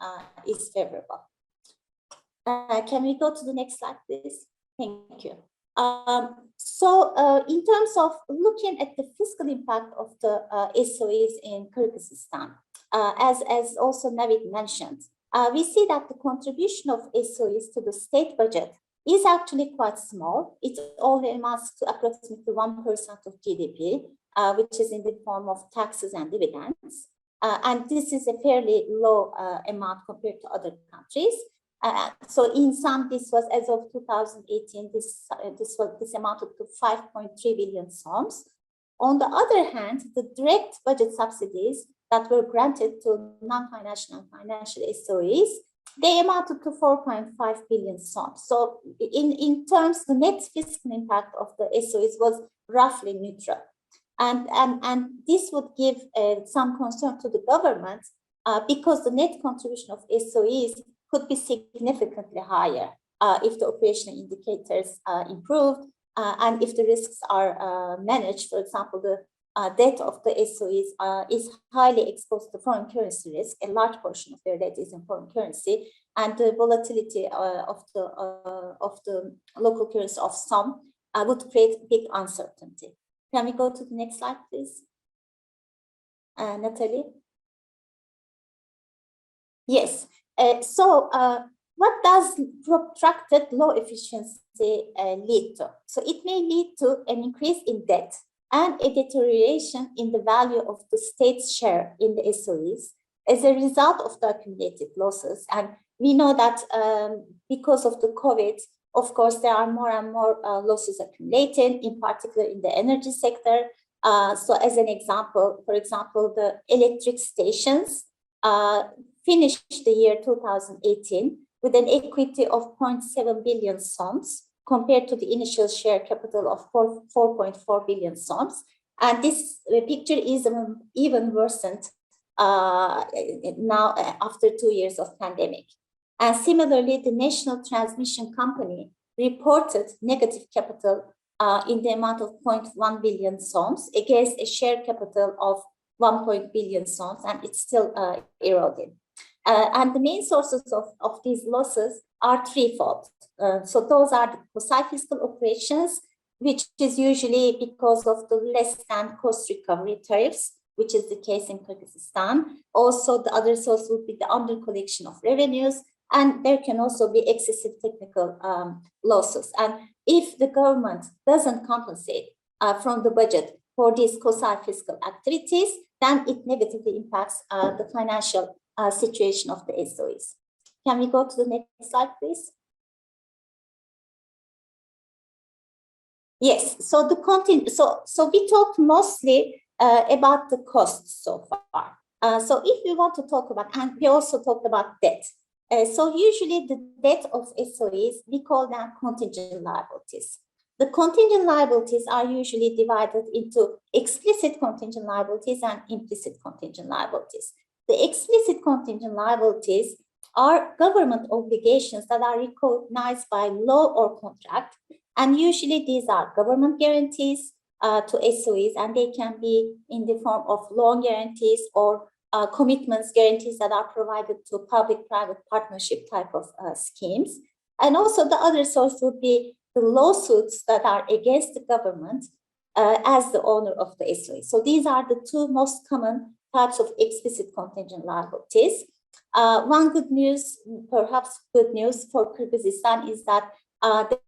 is favorable. Can we go to the next slide, please? Thank you. In terms of looking at the fiscal impact of the SOEs in Kyrgyzstan, as also Navid mentioned, we see that the contribution of SOEs to the state budget is actually quite small. It only amounts to approximately 1% of GDP, which is in the form of taxes and dividends. And this is a fairly low amount compared to other countries. So in sum, this was, as of 2018, this amounted to 5.3 billion soms. On the other hand, the direct budget subsidies that were granted to non-financial and financial SOEs, they amounted to 4.5 billion soms. So in terms, the net fiscal impact of the SOEs was roughly neutral. And this would give some concern to the government because the net contribution of SOEs could be significantly higher if the operational indicators improved and if the risks are managed. For example, the debt of the SOEs is highly exposed to foreign currency risk. A large portion of their debt is in foreign currency, and the volatility of the local currency of some would create big uncertainty. Can we go to the next slide, please? Natalie? Yes. What does protracted low efficiency lead to? So it may lead to an increase in debt and a deterioration in the value of the state's share in the SOEs as a result of the accumulated losses. And we know that because of the COVID, of course, there are more and more losses accumulated, in particular in the energy sector. So as an example, for example, the electric stations finished the year 2018 with an equity of 0.7 billion soms compared to the initial share capital of 4.4 billion soms. And this picture is even worsened now after 2 years of pandemic. And similarly, the National Transmission Company reported negative capital in the amount of 0.1 billion soms against a share capital of 1 billion soms, and it's still eroding. And the main sources of these losses are threefold. So those are the quasi-fiscal operations, which is usually because of the less than cost recovery tariffs, which is the case in Kyrgyzstan. Also, the other source would be the under collection of revenues, and there can also be excessive technical losses. And if the government doesn't compensate from the budget for these quasi-fiscal activities, then it negatively impacts the financial situation of the SOEs. Can we go to the next slide, please? Yes, so the content, so we talked mostly about the costs so far. So if we want to talk about, and we also talked about debt. So usually the debt of SOEs, we call them contingent liabilities. The contingent liabilities are usually divided into explicit contingent liabilities and implicit contingent liabilities. The explicit contingent liabilities are government obligations that are recognized by law or contract. And usually these are government guarantees to SOEs, and they can be in the form of loan guarantees or commitments, guarantees that are provided to public-private partnership type of schemes. And also the other source would be the lawsuits that are against the government as the owner of the SOE. So these are the two most common types of explicit contingent liabilities. One good news, perhaps good news for Kyrgyzstan is that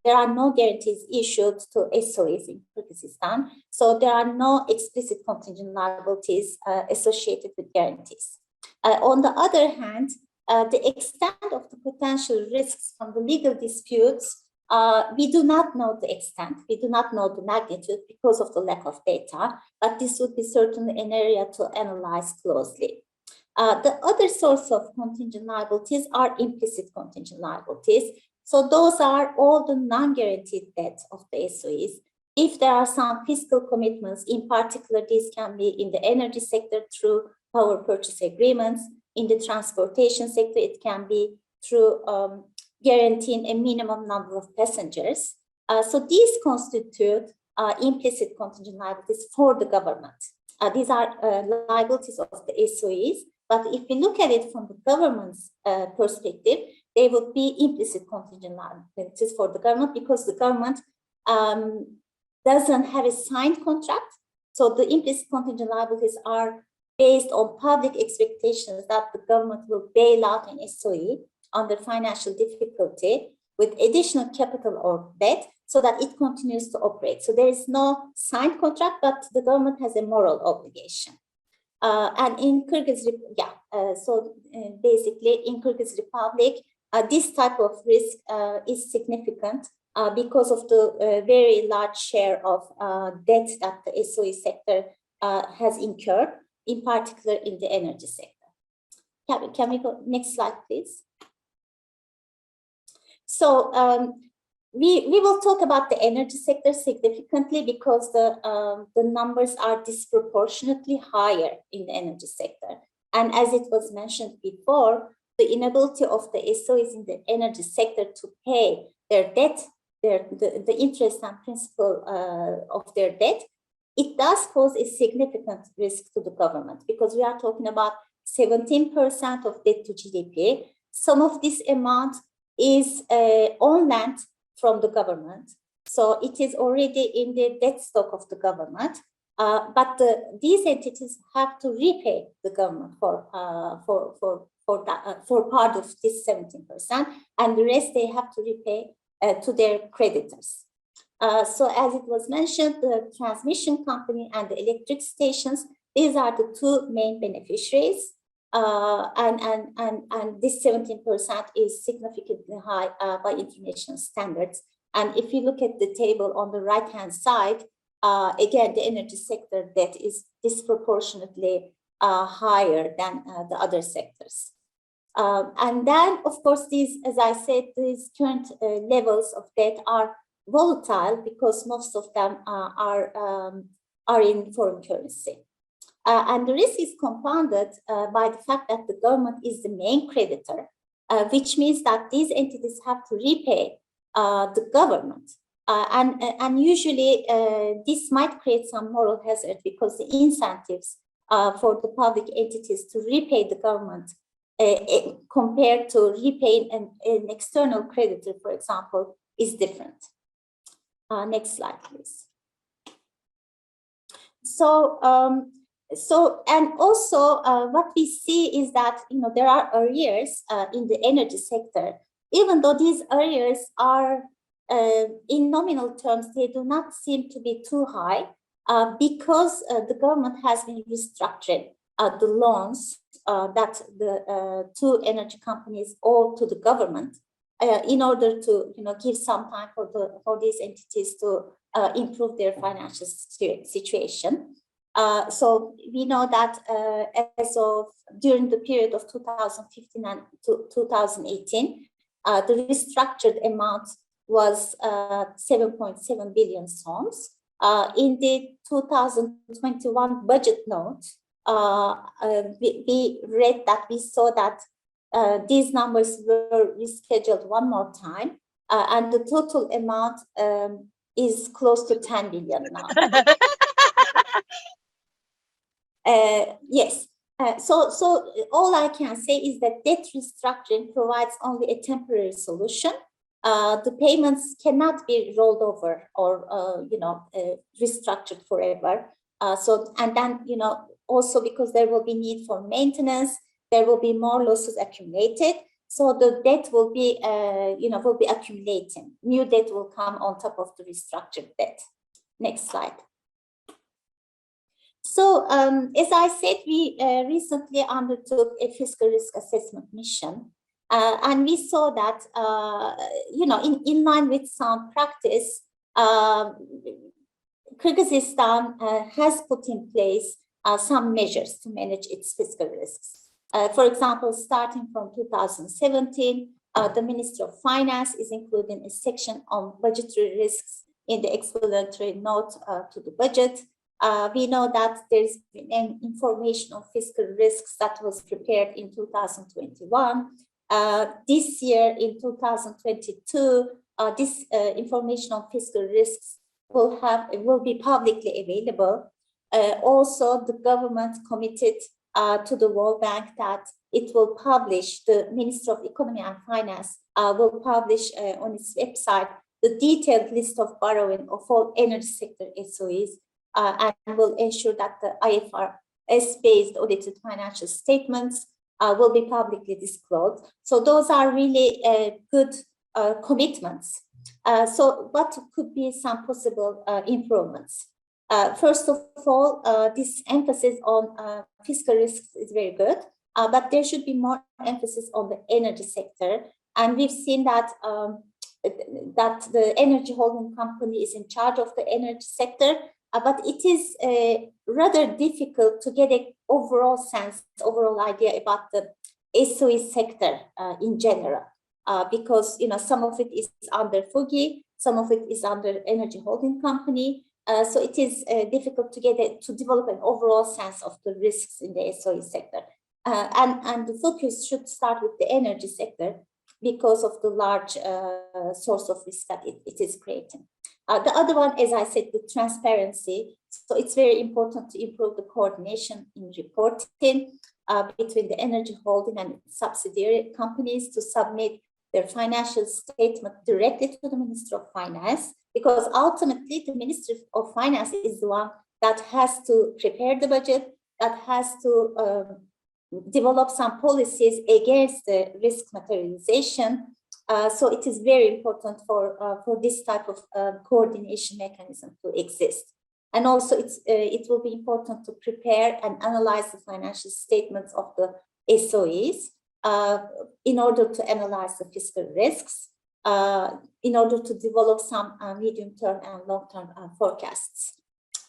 there are no guarantees issued to SOEs in Kyrgyzstan. So there are no explicit contingent liabilities associated with guarantees. On the other hand, the extent of the potential risks from the legal disputes, we do not know the extent, we do not know the magnitude because of the lack of data, but this would be certainly an area to analyze closely. The other source of contingent liabilities are implicit contingent liabilities. So those are all the non-guaranteed debt of the SOEs. If there are some fiscal commitments, in particular, these can be in the energy sector through power purchase agreements. In the transportation sector, it can be through guaranteeing a minimum number of passengers. So these constitute implicit contingent liabilities for the government. These are liabilities of the SOEs. But if we look at it from the government's perspective, they would be implicit contingent liabilities for the government because the government doesn't have a signed contract. So the implicit contingent liabilities are based on public expectations that the government will bail out an SOE under financial difficulty with additional capital or debt so that it continues to operate. So there is no signed contract, but the government has a moral obligation. And in Kyrgyz, basically in Kyrgyz Republic, this type of risk is significant because of the very large share of debt that the SOE sector has incurred, in particular in the energy sector. Can we go next slide, please? So we will talk about the energy sector significantly because the numbers are disproportionately higher in the energy sector. And as it was mentioned before, the inability of the SOEs in the energy sector to pay their debt, the interest and principal of their debt, it does pose a significant risk to the government because we are talking about 17% of debt to GDP. Some of this amount is on land from the government. So it is already in the debt stock of the government. But these entities have to repay the government for part of this 17%, and the rest they have to repay to their creditors. So as it was mentioned, the transmission company and the electric stations, these are the two main beneficiaries. And this 17% is significantly high by international standards. And if you look at the table on the right-hand side, again, the energy sector debt is disproportionately higher than the other sectors. And then, of course, these, as I said, these current levels of debt are volatile because most of them are in foreign currency. And the risk is compounded by the fact that the government is the main creditor, which means that these entities have to repay the government. And usually this might create some moral hazard because the incentives for the public entities to repay the government compared to repaying an external creditor, for example, is different. Next slide, please. So, and also what we see is that there are arrears in the energy sector, even though these arrears are in nominal terms, they do not seem to be too high because the government has been restructuring the loans that the two energy companies owe to the government in order to give some time for these entities to improve their financial situation. So we know that as of during the period of 2015 and 2018, the restructured amount was 7.7 billion soms. In the 2021 budget note, we read that we saw that these numbers were rescheduled one more time, and the total amount is close to 10 billion now. Yes. So all I can say is that debt restructuring provides only a temporary solution. The payments cannot be rolled over or restructured forever. And then also because there will be need for maintenance, there will be more losses accumulated. So the debt will be accumulating. New debt will come on top of the restructured debt. Next slide. So as I said, we recently undertook a fiscal risk assessment mission. And we saw that, in line with sound practice, Kyrgyzstan has put in place some measures to manage its fiscal risks. For example, starting from 2017, the Ministry of Finance is including a section on budgetary risks in the explanatory note to the budget. We know that there's been an information on fiscal risks that was prepared in 2021. This year, in 2022, this information on fiscal risks will be publicly available. Also, the government committed to the WorldBank that it will publish, the Ministry of Economy and Finance will publish on its website the detailed list of borrowing of all energy sector SOEs and will ensure that the IFRS-based audited financial statements will be publicly disclosed. So those are really good commitments. So what could be some possible improvements? First of all, this emphasis on fiscal risks is very good, but there should be more emphasis on the energy sector. And we've seen that that the energy holding company is in charge of the energy sector, but it is rather difficult to get an overall sense, overall idea about the SOE sector in general, because some of it is under FUGI, some of it is under energy holding company. So it is difficult to develop an overall sense of the risks in the SOE sector. And the focus should start with the energy sector because of the large source of risk that it is creating. The other one, as I said, the transparency. So it's very important to improve the coordination in reporting between the energy holding and subsidiary companies to submit their financial statement directly to the Ministry of Finance, because ultimately the Ministry of Finance is the one that has to prepare the budget, that has to develop some policies against the risk materialization. So it is very important for this type of coordination mechanism to exist. And also it will be important to prepare and analyze the financial statements of the SOEs in order to analyze the fiscal risks, in order to develop some medium-term and long-term forecasts.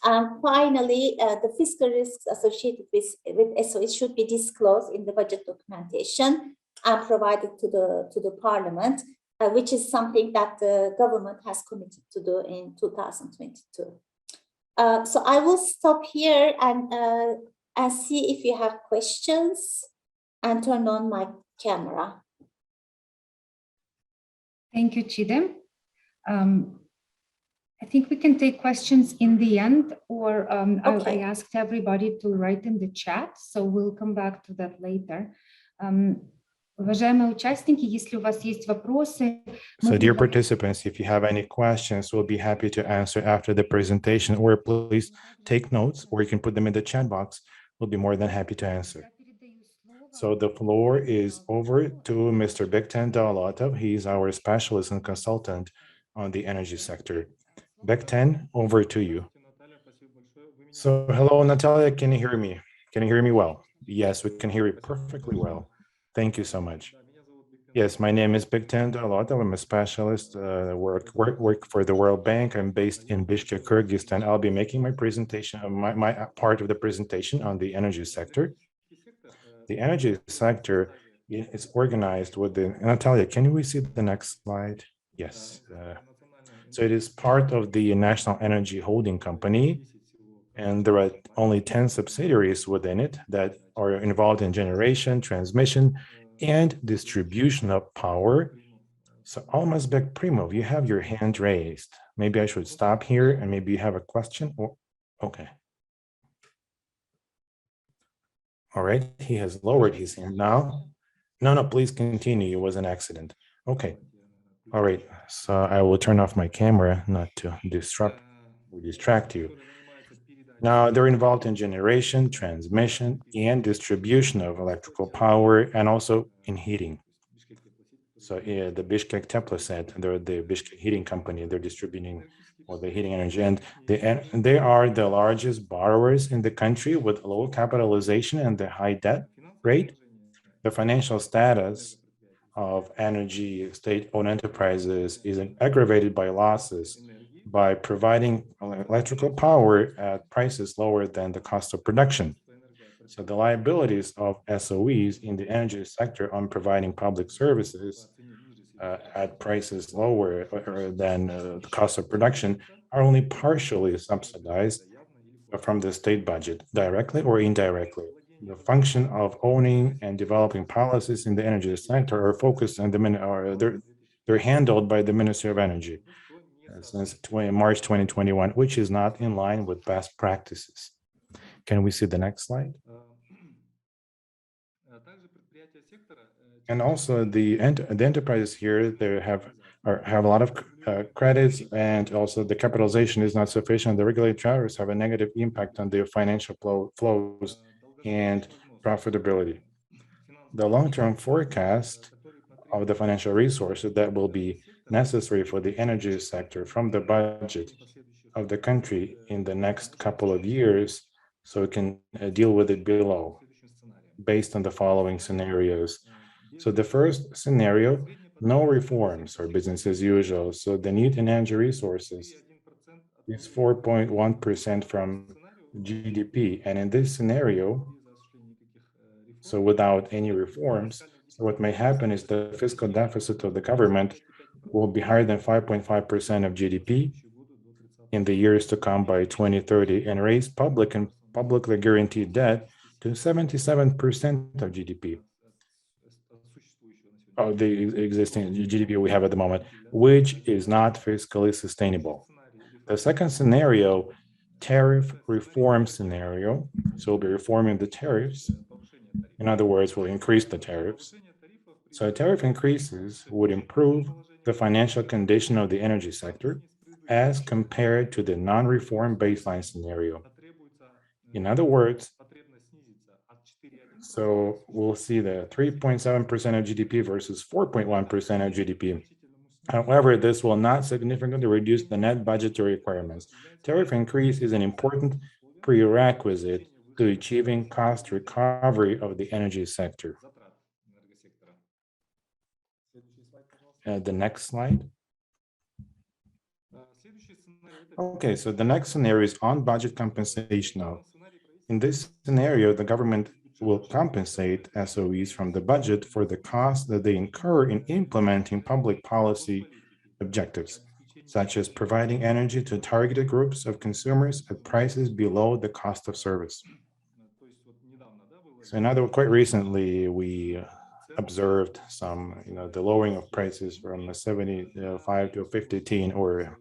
And finally, the fiscal risks associated with SOEs should be disclosed in the budget documentation and provided to the Parliament, which is something that the government has committed to do in 2022. So I will stop here and see if you have questions and turn on my camera. Thank you, Chidem. I think we can take questions in the end, or I asked everybody to write in the chat, so we'll come back to that later. Уважаемые участники, если у вас есть вопросы... So, dear participants, if you have any questions, we'll be happy to answer after the presentation, or please take notes, or you can put them in the chat box. We'll be more than happy to answer. So the floor is over to Mr. Bekten Dalatov. He is our specialist and consultant on the energy sector. Bekten, over to you. So, hello, Natalia, can you hear me? Can you hear me well? Yes, we can hear you perfectly well. Thank you so much. Yes, my name is Bekten Dalatov. I'm a specialist, work for the World Bank. I'm based in Bishkek, Kyrgyzstan. I'll be making my presentation, my part of the presentation on the energy sector. The energy sector is organized with the, Natalia, can we see the next slide? Yes. So it is part of the National Energy Holding Company, and there are only 10 subsidiaries within it that are involved in generation, transmission, and distribution of power. So Almazbek Primov, you have your hand raised. Maybe I should stop here and maybe you have a question. Or, okay. All right, he has lowered his hand now. No, please continue. It was an accident. Okay. All right, so I will turn off my camera not to distract you. Now, they're involved in generation, transmission, and distribution of electrical power, and also in heating. So yeah, the Bishkek Teplosat, they're the Bishkek heating company, they're distributing all the heating energy, and they are the largest borrowers in the country with low capitalization and the high debt rate. The financial status of energy state-owned enterprises is aggravated by losses by providing electrical power at prices lower than the cost of production. So the liabilities of SOEs in the energy sector on providing public services at prices lower than the cost of production are only partially subsidized from the state budget, directly or indirectly. The function of owning and developing policies in the energy sector are focused on they're handled by the Ministry of Energy since March 2021, which is not in line with best practices. Can we see the next slide? And also the enterprises here, they have a lot of credits, and also the capitalization is not sufficient. The regulatory drivers have a negative impact on the financial flows and profitability. The long-term forecast of the financial resources that will be necessary for the energy sector from the budget of the country in the next couple of years, so we can deal with it below, based on the following scenarios. So the first scenario, no reforms or business as usual. So the need in energy resources is 4.1% from GDP. And in this scenario, so without any reforms, so what may happen is the fiscal deficit of the government will be higher than 5.5% of GDP in the years to come by 2030, and raise public and publicly guaranteed debt to 77% of GDP. Of the existing GDP we have at the moment, which is not fiscally sustainable. The second scenario, tariff reform scenario. So we'll be reforming the tariffs. In other words, we'll increase the tariffs. So tariff increases would improve the financial condition of the energy sector as compared to the non-reform baseline scenario. In other words, so we'll see the 3.7% of GDP versus 4.1% of GDP. However, this will not significantly reduce the net budgetary requirements. Tariff increase is an important prerequisite to achieving cost recovery of the energy sector. The next slide. Okay, so the next scenario is on budget compensation. Now, in this scenario, the government will compensate SOEs from the budget for the costs that they incur in implementing public policy objectives, such as providing energy to targeted groups of consumers at prices below the cost of service. So in other words, quite recently, we observed some, the lowering of prices from 75 to 15 or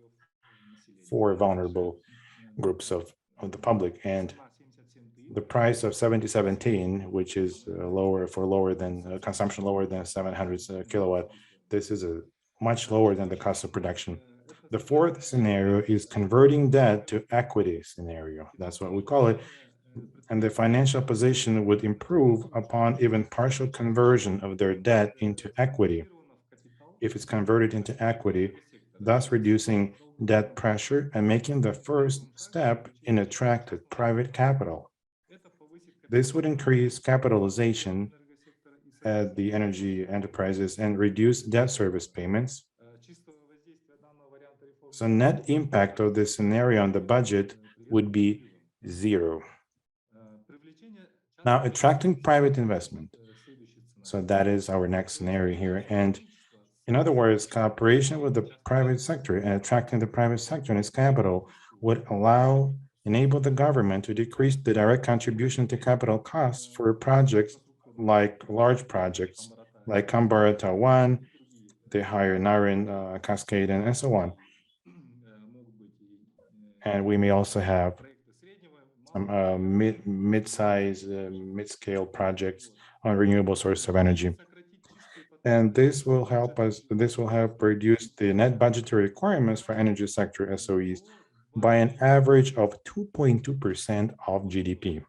for vulnerable groups of the public. And the price of 7017, which is lower than consumption lower than 700 kilowatt, this is a much lower than the cost of production. The fourth scenario is converting debt to equity scenario. That's what we call it. And the financial position would improve upon even partial conversion of their debt into equity. If it's converted into equity, thus reducing debt pressure and making the first step in attracting private capital. This would increase capitalization at the energy enterprises and reduce debt service payments. So net impact of this scenario on the budget would be zero. Now, attracting private investment. So that is our next scenario here. And in other words, cooperation with the private sector and attracting the private sector and its capital would enable the government to decrease the direct contribution to capital costs for projects like large projects like Kambarata 1, the higher Narin Cascade, and so on. And we may also have some mid-size, mid-scale projects on renewable sources of energy. And this will help reduce the net budgetary requirements for energy sector SOEs by an average of 2.2% of GDP.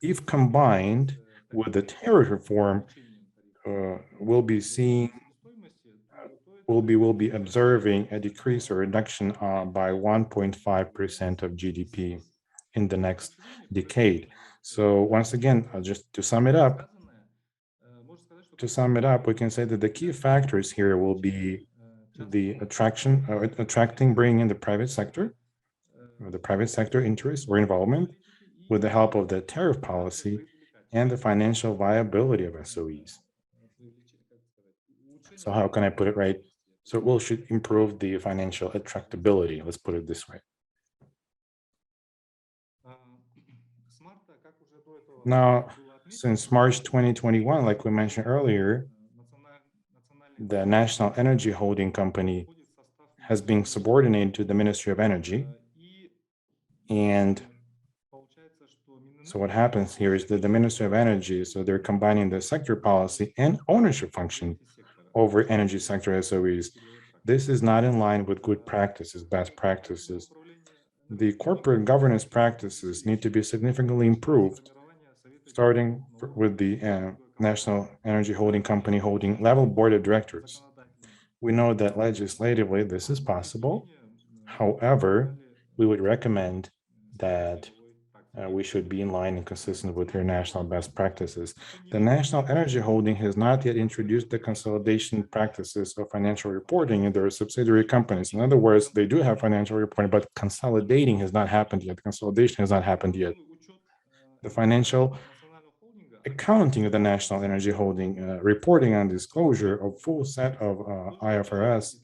If combined with the tariff reform, we'll be observing a decrease or reduction by 1.5% of GDP in the next decade. So once again, just to sum it up, we can say that the key factors here will be the bringing in the private sector, or the private sector interest or involvement with the help of the tariff policy and the financial viability of SOEs. So how can I put it right? So we should improve the financial attractability. Let's put it this way. Now, since March 2021, like we mentioned earlier, the National Energy Holding Company has been subordinated to the Ministry of Energy. And so what happens here is that the Ministry of Energy, so they're combining the sector policy and ownership function over energy sector SOEs. This is not in line with good practices, best practices. The corporate governance practices need to be significantly improved, starting with the National Energy Holding Company holding level board of directors. We know that legislatively this is possible. However, we would recommend that we should be in line and consistent with international best practices. The National Energy Holding has not yet introduced the consolidation practices of financial reporting in their subsidiary companies. In other words, they do have financial reporting, but consolidating has not happened yet. Consolidation has not happened yet. The financial accounting of the National Energy Holding, reporting and disclosure of full set of IFRS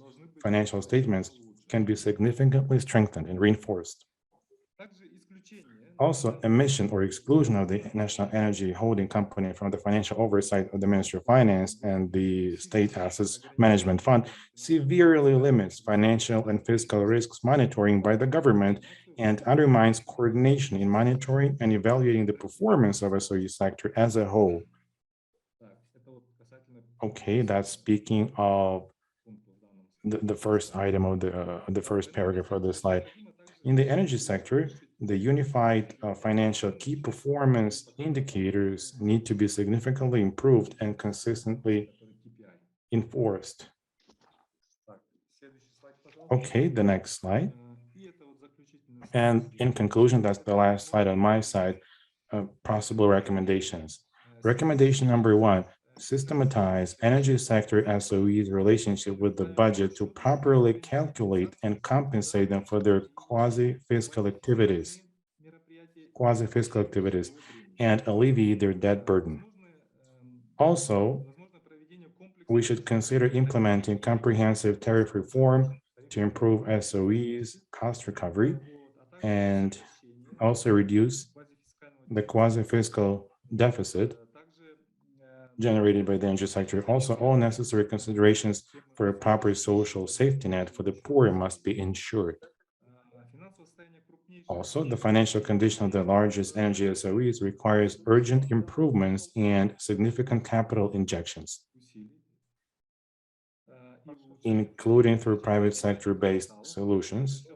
financial statements can be significantly strengthened and reinforced. Also, omission or exclusion of the National Energy Holding Company from the financial oversight of the Ministry of Finance and the State Assets Management Fund severely limits financial and fiscal risks monitoring by the government and undermines coordination in monitoring and evaluating the performance of SOE sector as a whole. Okay, that's speaking of the first item of the first paragraph of the slide. In the energy sector, the unified financial key performance indicators need to be significantly improved and consistently enforced. Okay, the next slide. And in conclusion, that's the last slide on my side, possible recommendations. Recommendation number one, systematize energy sector SOE's relationship with the budget to properly calculate and compensate them for their quasi-fiscal activities, and alleviate their debt burden. Also, we should consider implementing comprehensive tariff reform to improve SOE's cost recovery and also reduce the quasi-fiscal deficit generated by the energy sector. Also, all necessary considerations for a proper social safety net for the poor must be ensured. Also, the financial condition of the largest energy SOEs requires urgent improvements and significant capital injections, including through private sector-based solutions,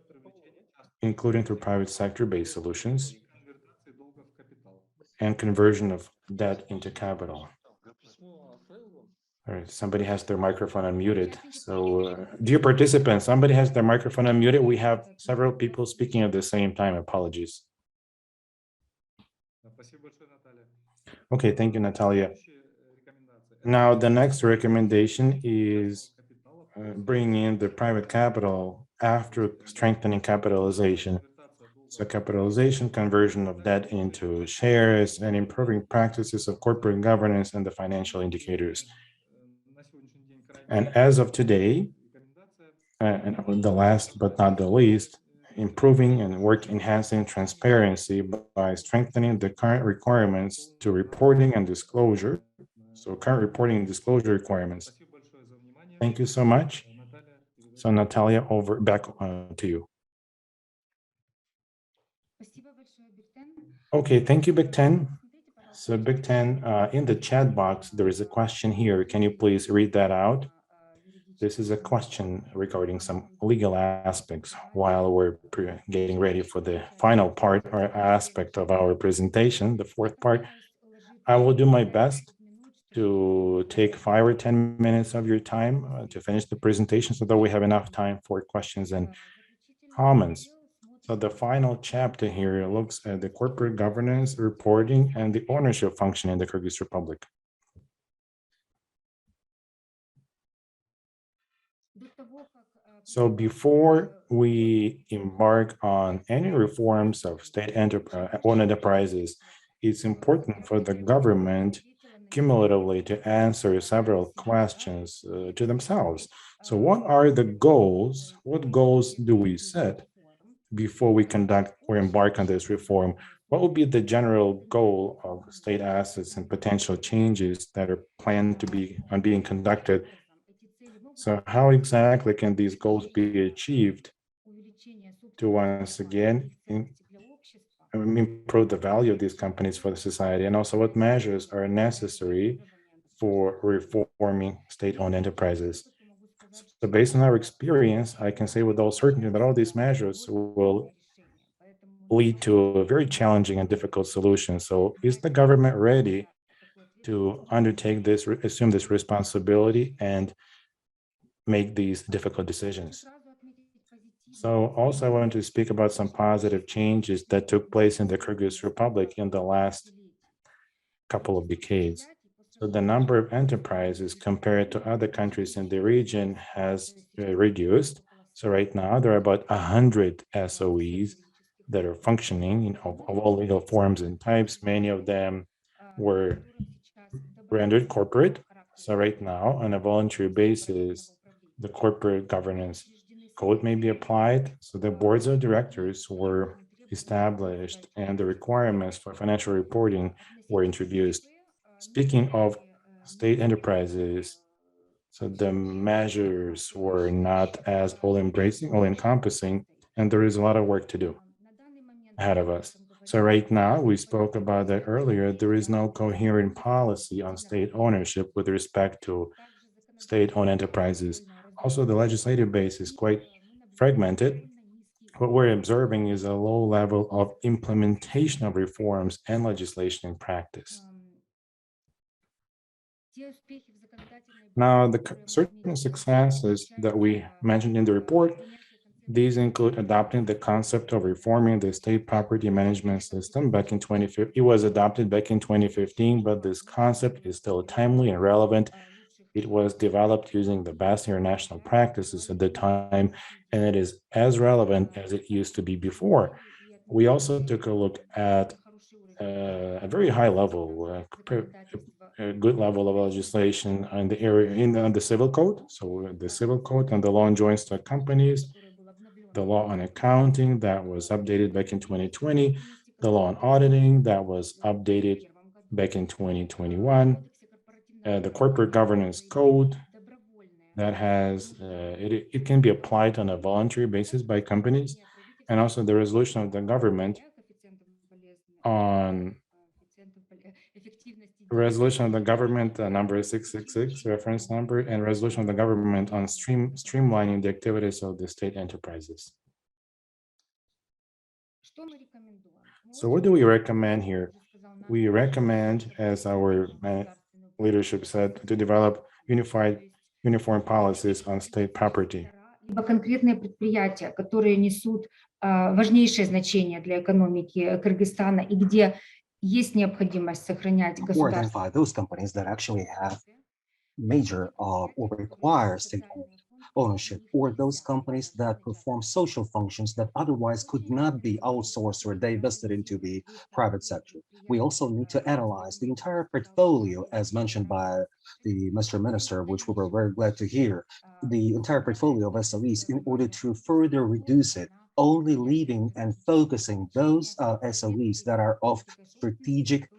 and conversion of debt into capital. All right, somebody has their microphone unmuted. So, dear participants, somebody has their microphone unmuted. We have several people speaking at the same time. Apologies. Okay, thank you, Natalia. Now, the next recommendation is bringing in the private capital after strengthening capitalization. So capitalization, conversion of debt into shares, and improving practices of corporate governance and the financial indicators. And as of today, and the last but not the least, improving and enhancing transparency by strengthening the current requirements to reporting and disclosure. So current reporting and disclosure requirements. Thank you so much. So Natalia, back to you. Okay, thank you, Big Ten. So Big Ten, in the chat box, there is a question here. Can you please read that out? This is a question regarding some legal aspects while we're getting ready for the final part or aspect of our presentation, the fourth part. I will do my best to take 5 or 10 minutes of your time to finish the presentation so that we have enough time for questions and comments. So the final chapter here looks at the corporate governance, reporting, and the ownership function in the Kyrgyz Republic. So before we embark on any reforms of state-owned enterprises, it's important for the government cumulatively to answer several questions to themselves. So what are the goals? What goals do we set before we conduct or embark on this reform? What would be the general goal of state assets and potential changes that are planned to be being conducted? So how exactly can these goals be achieved to once again improve the value of these companies for the society? And also what measures are necessary for reforming state-owned enterprises? So based on our experience, I can say with all certainty that all these measures will lead to a very challenging and difficult solution. So is the government ready to undertake this, assume this responsibility and make these difficult decisions? So also I want to speak about some positive changes that took place in the Kyrgyz Republic in the last couple of decades. So the number of enterprises compared to other countries in the region has reduced. So right now there are about 100 SOEs that are functioning of all legal forms and types. Many of them were rendered corporate. So right now, on a voluntary basis, the corporate governance code may be applied. So the boards of directors were established and the requirements for financial reporting were introduced. Speaking of state enterprises, so the measures were not as all-embracing, all-encompassing, and there is a lot of work to do ahead of us. So right now, we spoke about that earlier, there is no coherent policy on state ownership with respect to state-owned enterprises. Also, the legislative base is quite fragmented. What we're observing is a low level of implementation of reforms and legislation in practice. Now, the certain successes that we mentioned in the report, These include adopting the concept of reforming the state property management system back in 2015. It was adopted back in 2015, but this concept is still timely and relevant. It was developed using the best international practices at the time, and it is as relevant as it used to be before. We also took a look at a very high level, a good level of legislation in the area on the civil code. So the civil code and the law on joint stock companies, the law on accounting that was updated back in 2020, the law on auditing that was updated back in 2021, the corporate governance code that has, it can be applied on a voluntary basis by companies, and also the resolution of the government on number 666 reference number, and resolution of the government on streamlining the activities of the state enterprises. So what do we recommend here? We recommend, as our leadership said, to develop uniform policies on state property. Либо конкретные предприятия, которые несут важнейшее значение для экономики Кыргызстана и где есть необходимость сохранять Or identify those companies that actually have major or require state-owned ownership, or those companies that perform social functions that otherwise could not be outsourced or divested into the private sector. We also need to analyze the entire portfolio, as mentioned by the Mr. Minister, which we were very glad to hear, the entire portfolio of SOEs in order to further reduce it, only leaving and focusing those SOEs that are of strategic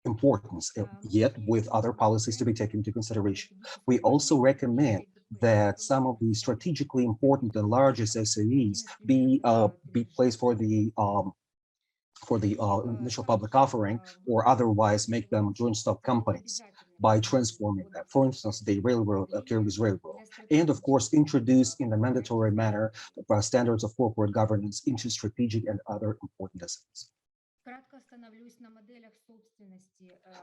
importance, yet with other policies to be taken into consideration. We also recommend that some of the strategically important and largest SOEs be placed for the initial public offering, or otherwise make them joint stock companies by transforming them. For instance, the railroad, Kyrgyz Railroad, and of course, introduce in a mandatory manner standards of corporate governance into strategic and other important assets.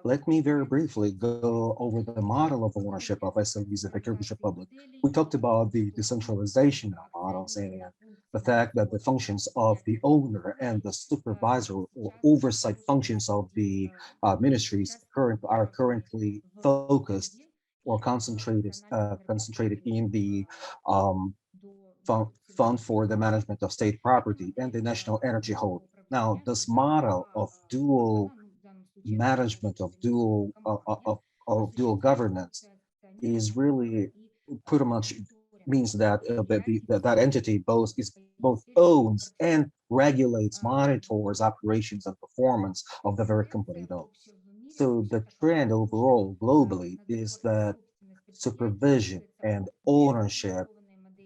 Let me very briefly go over the model of ownership of SOEs in the Kyrgyz Republic. We talked about the decentralization of models and the fact that the functions of the owner and the supervisor or oversight functions of the ministries are currently focused or concentrated in the Fund for the Management of State Property and the National Energy Holding. Now, this model of dual management, of dual governance, is really pretty much means that that entity both owns and regulates, monitors operations and performance of the very company it owns. So the trend overall globally is that supervision and ownership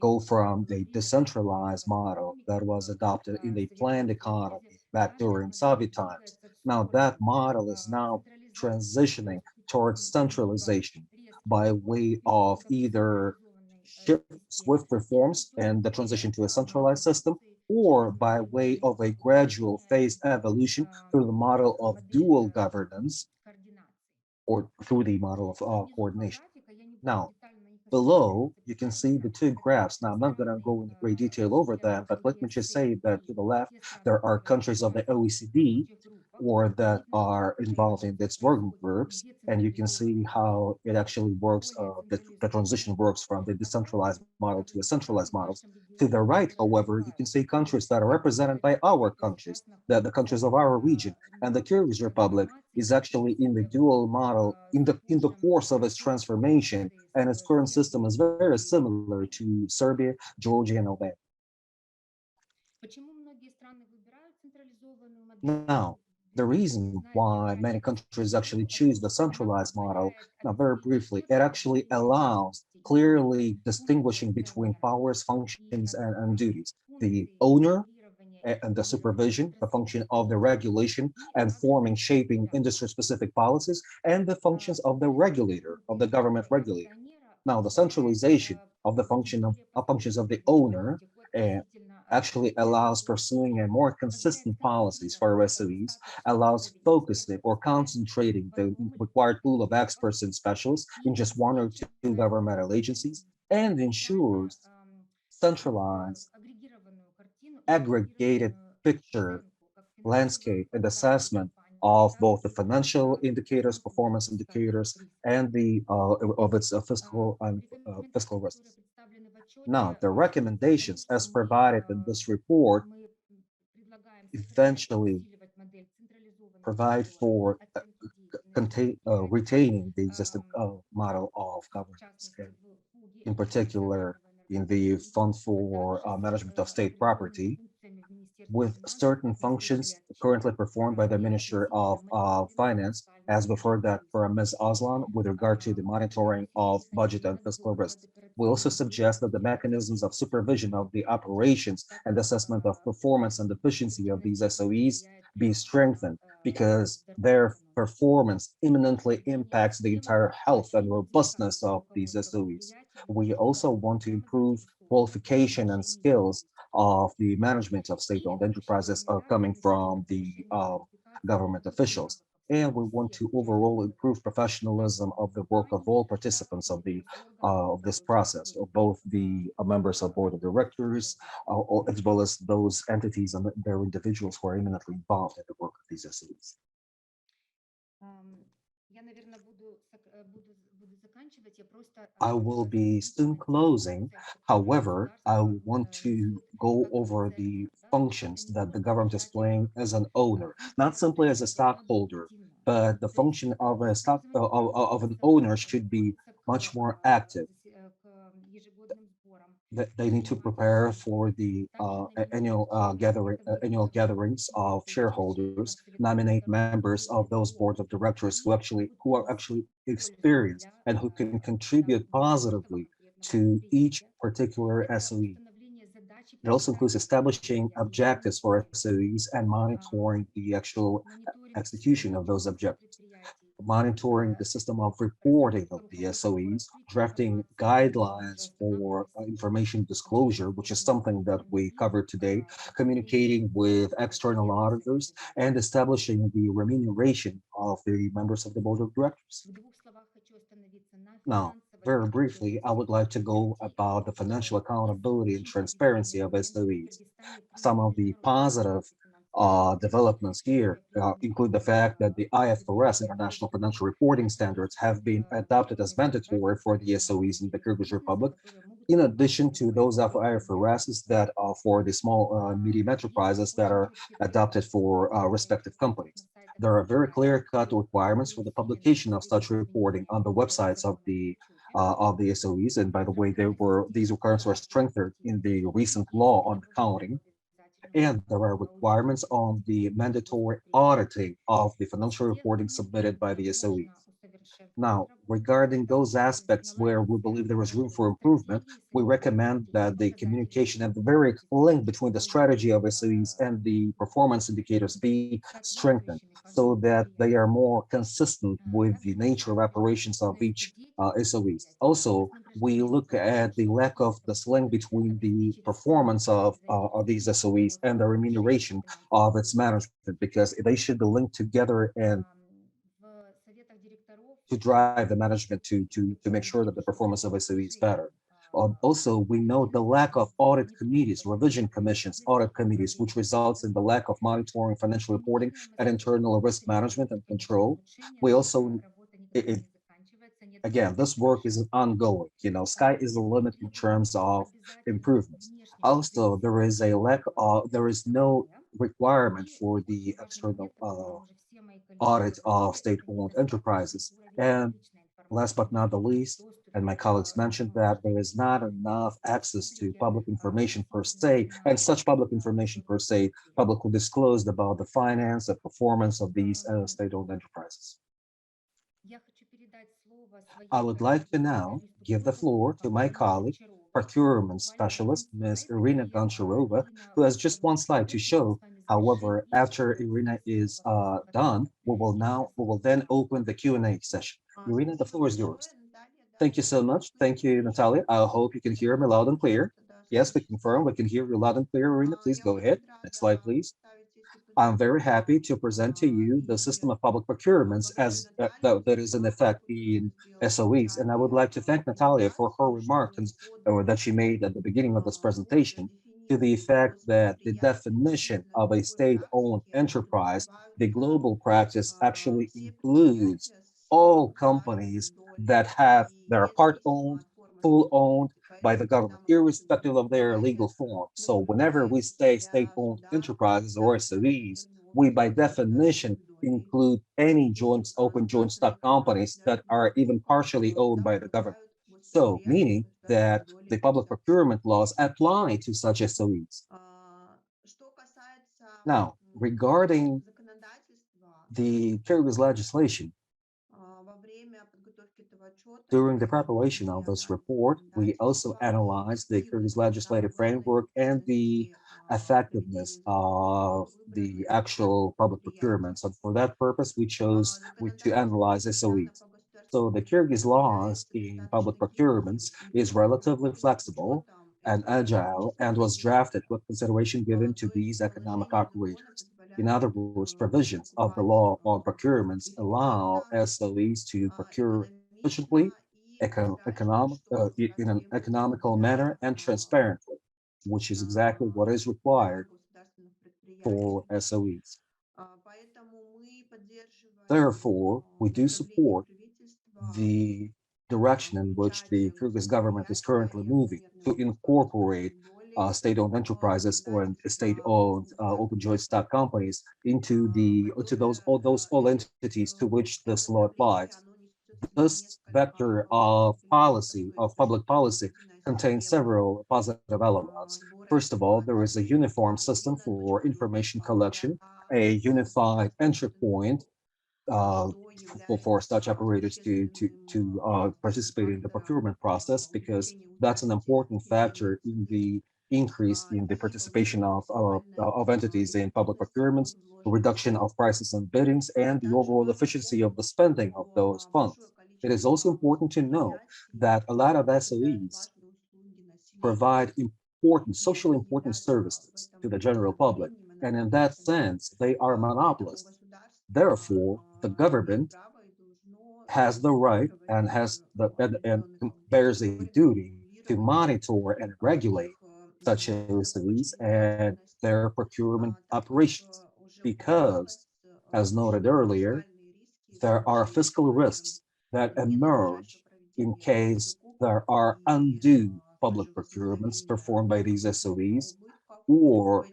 go from the decentralized model that was adopted in the planned economy back during Soviet times. Now that model is now transitioning towards centralization by way of either swift reforms and the transition to a centralized system, or by way of a gradual phased evolution through the model of dual governance, or through the model of coordination. Now, below, you can see the two graphs. Now, I'm not going to go into great detail over that, but let me just say that to the left, there are countries of the OECD or that are involved in its working groups, and you can see how it actually works, the transition works from the decentralized model to a centralized model. To the right, however, you can see countries that are represented by our countries, the countries of our region, and the Kyrgyz Republic is actually in the dual model in the course of its transformation, and its current system is very similar to Serbia, Georgia, and Albania. Now, the reason why many countries actually choose the centralized model, now very briefly, it actually allows clearly distinguishing between powers, functions, and duties. The owner and the supervision, the function of the regulation and forming, shaping industry-specific policies, and the functions of the regulator, of the government regulator. Now, the centralization of the functions of the owner actually allows pursuing a more consistent policies for SOEs, allows focusing or concentrating the required pool of experts and specialists in just one or two governmental agencies, and ensures centralized, aggregated picture, landscape, and assessment of both the financial indicators, performance indicators, and the of its fiscal and fiscal risks. Now, the recommendations as provided in this report eventually provide for retaining the existing model of governance, and in particular in the Fund for Management of State Property, with certain functions currently performed by the Ministry of Finance, as before that for Ms. Aslan, with regard to the monitoring of budget and fiscal risks. We also suggest that the mechanisms of supervision of the operations and assessment of performance and efficiency of these SOEs be strengthened, because their performance imminently impacts the entire health and robustness of these SOEs. We also want to improve qualification and skills of the management of state-owned enterprises coming from the government officials. And we want to overall improve professionalism of the work of all participants of this process, of both the members of board of directors, as well as those entities and their individuals who are eminently involved in the work of these SOEs. I will be soon closing. However, I want to go over the functions that the government is playing as an owner, not simply as a stockholder, but the function of a of an owner should be much more active. They need to prepare for the annual gatherings of shareholders, nominate members of those boards of directors who are actually experienced and who can contribute positively to each particular SOE. It also includes establishing objectives for SOEs and monitoring the actual execution of those objectives, monitoring the system of reporting of the SOEs, drafting guidelines for information disclosure, which is something that we covered today, communicating with external auditors, and establishing the remuneration of the members of the board of directors. Now, very briefly, I would like to go about the financial accountability and transparency of SOEs. Some of the positive developments here include the fact that the IFRS, International Financial Reporting Standards, have been adopted as mandatory for the SOEs in the Kyrgyz Republic, in addition to those IFRSs that are for the small medium enterprises that are adopted for respective companies. There are very clear-cut requirements for the publication of such reporting on the websites of the SOEs, and by the way, these requirements were strengthened in the recent law on accounting. And there are requirements on the mandatory auditing of the financial reporting submitted by the SOEs. Now, regarding those aspects where we believe there is room for improvement, we recommend that the communication and the very link between the strategy of SOEs and the performance indicators be strengthened so that they are more consistent with the nature of operations of each SOEs. Also, we look at the lack of this link between the performance of these SOEs and the remuneration of its management, because they should be linked together and to drive the management to make sure that the performance of SOE is better. Also, we know the lack of audit committees, revision commissions, audit committees, which results in the lack of monitoring, financial reporting, and internal risk management and control. We also, again, this work is ongoing. Sky is the limit in terms of improvements. Also, there is a lack of, there is no requirement for the external audit of state-owned enterprises. And last but not the least, and my colleagues mentioned that there is not enough access to public information per se, and such public information per se publicly disclosed about the finance and performance of these state-owned enterprises. I would like to now give the floor to my colleague, procurement specialist, Ms. Irina Goncharova, who has just one slide to show. However, after Irina is done, we will then open the Q&A session. Irina, the floor is yours. Thank you so much. Thank you, Natalia. I hope you can hear me loud and clear. Yes, we confirm we can hear you loud and clear. Irina, please go ahead. Next slide, please. I'm very happy to present to you the system of public procurements as that is in effect in SOEs. And I would like to thank Natalia for her remarks that she made at the beginning of this presentation to the effect that the definition of a state-owned enterprise, the global practice actually includes all companies that are part-owned, full-owned by the government, irrespective of their legal form. So whenever we say state-owned enterprises or SOEs, we by definition include any open joint stock companies that are even partially owned by the government. So meaning that the public procurement laws apply to such SOEs. Now, regarding the Kyrgyz legislation, during the preparation of this report, we also analyzed the Kyrgyz legislative framework and the effectiveness of the actual public procurements. And for that purpose, we chose to analyze SOEs. So the Kyrgyz laws in public procurements is relatively flexible and agile and was drafted with consideration given to these economic operators. In other words, provisions of the law on procurements allow SOEs to procure efficiently, in an economical manner and transparently, which is exactly what is required for SOEs. Therefore, we do support the direction in which the Kyrgyz government is currently moving to incorporate state-owned enterprises or state-owned open joint stock companies into all entities to which this law applies. This vector of public policy, contains several positive elements. First of all, there is a uniform system for information collection, a unified entry point uh, for such operators to participate in the procurement process, because that's an important factor in the increase in the participation of entities in public procurements, the reduction of prices and biddings, and the overall efficiency of the spending of those funds. It is also important to know that a lot of SOEs provide socially important services to the general public. And in that sense, they are monopolists. Therefore, the government has the right and and bears a duty to monitor and regulate such SOEs and their procurement operations, because, as noted earlier, there are fiscal risks that emerge in case there are undue public procurements performed by these SOEs, or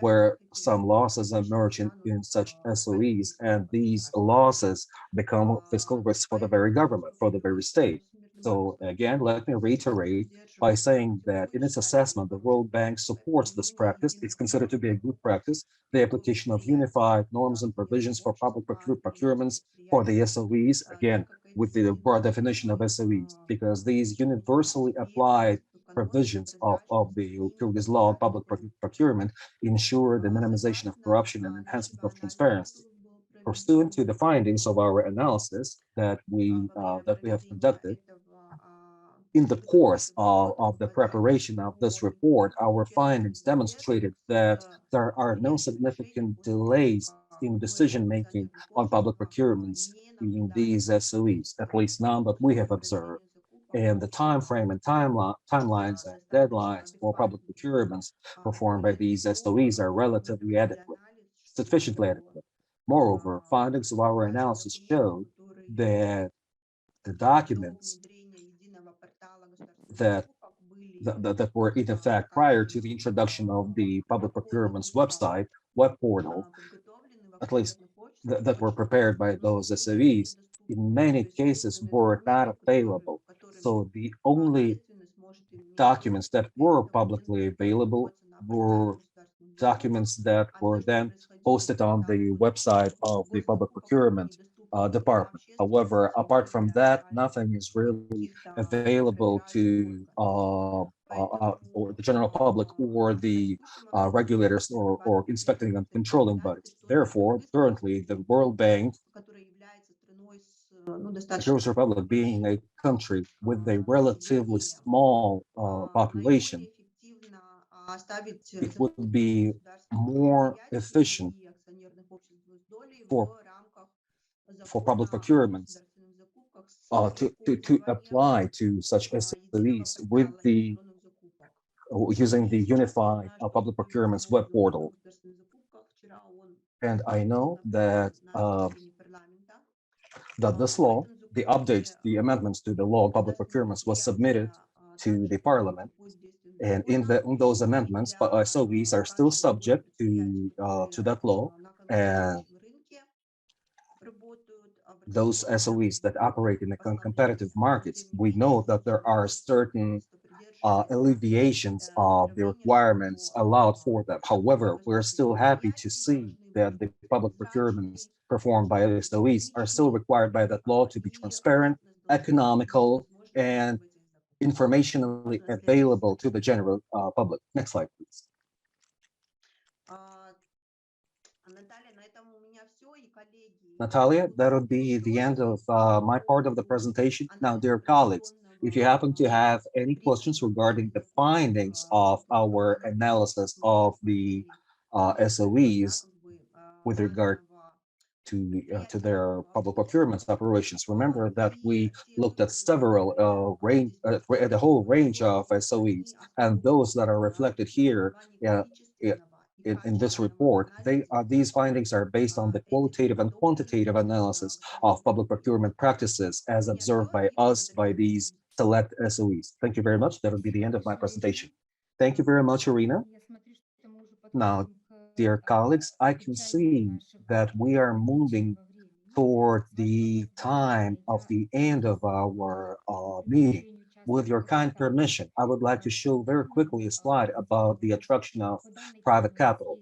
where some losses emerge in such SOEs, and these losses become fiscal risks for the very government, for the very state. So again, let me reiterate by saying that in its assessment, the World Bank supports this practice. It's considered to be a good practice, the application of unified norms and provisions for public procurements for the SOEs, again, with the broad definition of SOEs, because these universally applied provisions of the Kyrgyz law on public procurement ensure the minimization of corruption and enhancement of transparency. Pursuant to the findings of our analysis that we have conducted, in the course of the preparation of this report, our findings demonstrated that there are no significant delays in decision-making on public procurements in these SOEs, at least none that we have observed. And the time frame and timelines and deadlines for public procurements performed by these SOEs are relatively adequate, sufficiently adequate. Moreover, findings of our analysis showed that the documents that were in effect prior to the introduction of the public procurements web portal, at least that were prepared by those SOEs, in many cases were not available. So the only documents that were publicly available were documents that were then posted on the website of the public procurement department. However, apart from that, nothing is really available to or the general public or the regulators or inspecting and controlling bodies. Therefore, currently, the World Bank, the Kyrgyz Republic being a country with a relatively small population, it would be more efficient for public procurements to apply to such SOEs with the using the unified public procurements web portal. And I know that that this law, the updates, the amendments to the law of public procurements was submitted to the parliament. And in those amendments, SOEs are still subject to that law. And those SOEs that operate in the competitive markets, we know that there are certain alleviations of the requirements allowed for them. However, we're still happy to see that the public procurements performed by SOEs are still required by that law to be transparent, economical, and informationally available to the general public. Next slide, please. Natalia, that would be the end of my part of the presentation. Now, dear colleagues, if you happen to have any questions regarding the findings of our analysis of the SOEs with regard to their public procurement operations, remember that we looked at several the whole range of SOEs, and those that are reflected here in this report, these findings are based on the qualitative and quantitative analysis of public procurement practices as observed by us by these select SOEs. Thank you very much. That will be the end of my presentation. Thank you very much, Irina. Now, dear colleagues, I can see that we are moving toward the time of the end of our meeting. With your kind permission, I would like to show very quickly a slide about the attraction of private capital.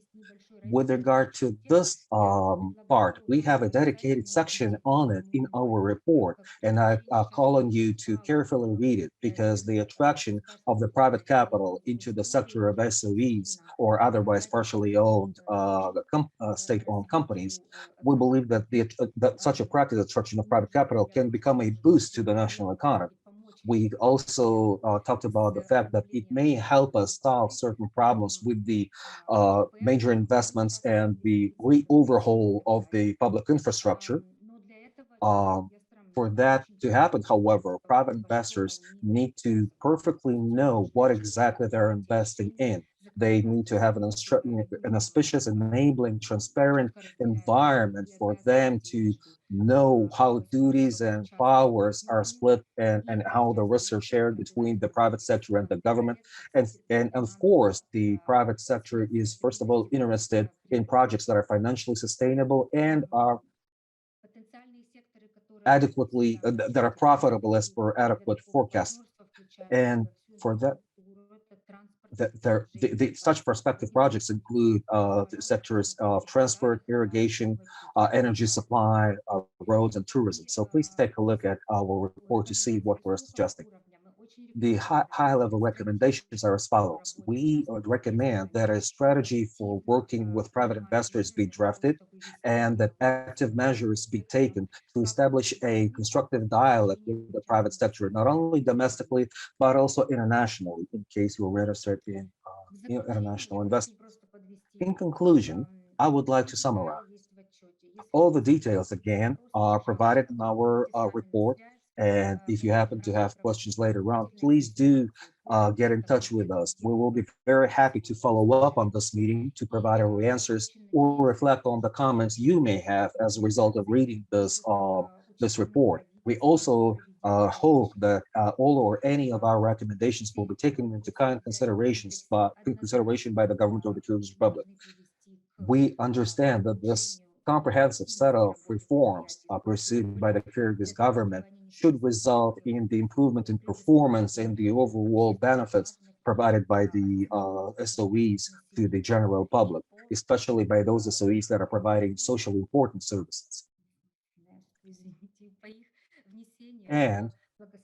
With regard to this part, we have a dedicated section on it in our report, and I call on you to carefully read it, because the attraction of the private capital into the sector of SOEs or otherwise partially owned state-owned companies, we believe that that such a practice, attraction of private capital, can become a boost to the national economy. We also talked about the fact that it may help us solve certain problems with the major investments and the overhaul of the public infrastructure. For that to happen, however, private investors need to perfectly know what exactly they're investing in. They need to have an auspicious, enabling, transparent environment for them to know how duties and powers are split and how the risks are shared between the private sector and the government. And of course, the private sector is, first of all, interested in projects that are financially sustainable and are adequately, that are profitable as per adequate forecast. And for that, such prospective projects include the sectors of transport, irrigation, energy supply, roads, and tourism. So please take a look at our report to see what we're suggesting. The high-level recommendations are as follows. We would recommend that a strategy for working with private investors be drafted, and that active measures be taken to establish a constructive dialogue with the private sector, not only domestically, but also internationally, in case you're registered in international investments. In conclusion, I would like to summarize. All the details, again, are provided in our report. And if you happen to have questions later on, please do get in touch with us. We will be very happy to follow up on this meeting to provide our answers or reflect on the comments you may have as a result of reading this report. We also hope that all or any of our recommendations will be taken into consideration by the government of the Kyrgyz Republic. We understand that this comprehensive set of reforms pursued by the Kyrgyz government should result in the improvement in performance and the overall benefits provided by the SOEs to the general public, especially by those SOEs that are providing socially important services. And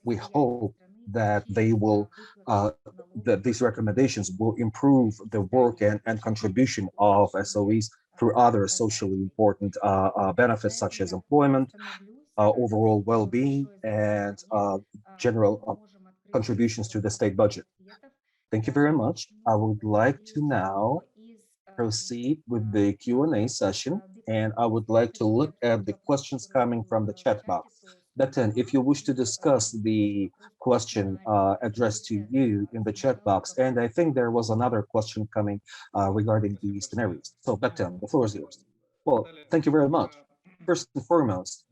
we hope that they will, that these recommendations will improve the work and contribution of SOEs through other socially important benefits such as employment, overall well-being, and general contributions to the state budget. Thank you very much. I would like to now proceed with the Q&A session, and I would like to look at the questions coming from the chat box. Beten, if you wish to discuss the question addressed to you in the chat box, and I think there was another question coming regarding the scenarios. So Beten, the floor is yours. Well, thank you very much. First and foremost,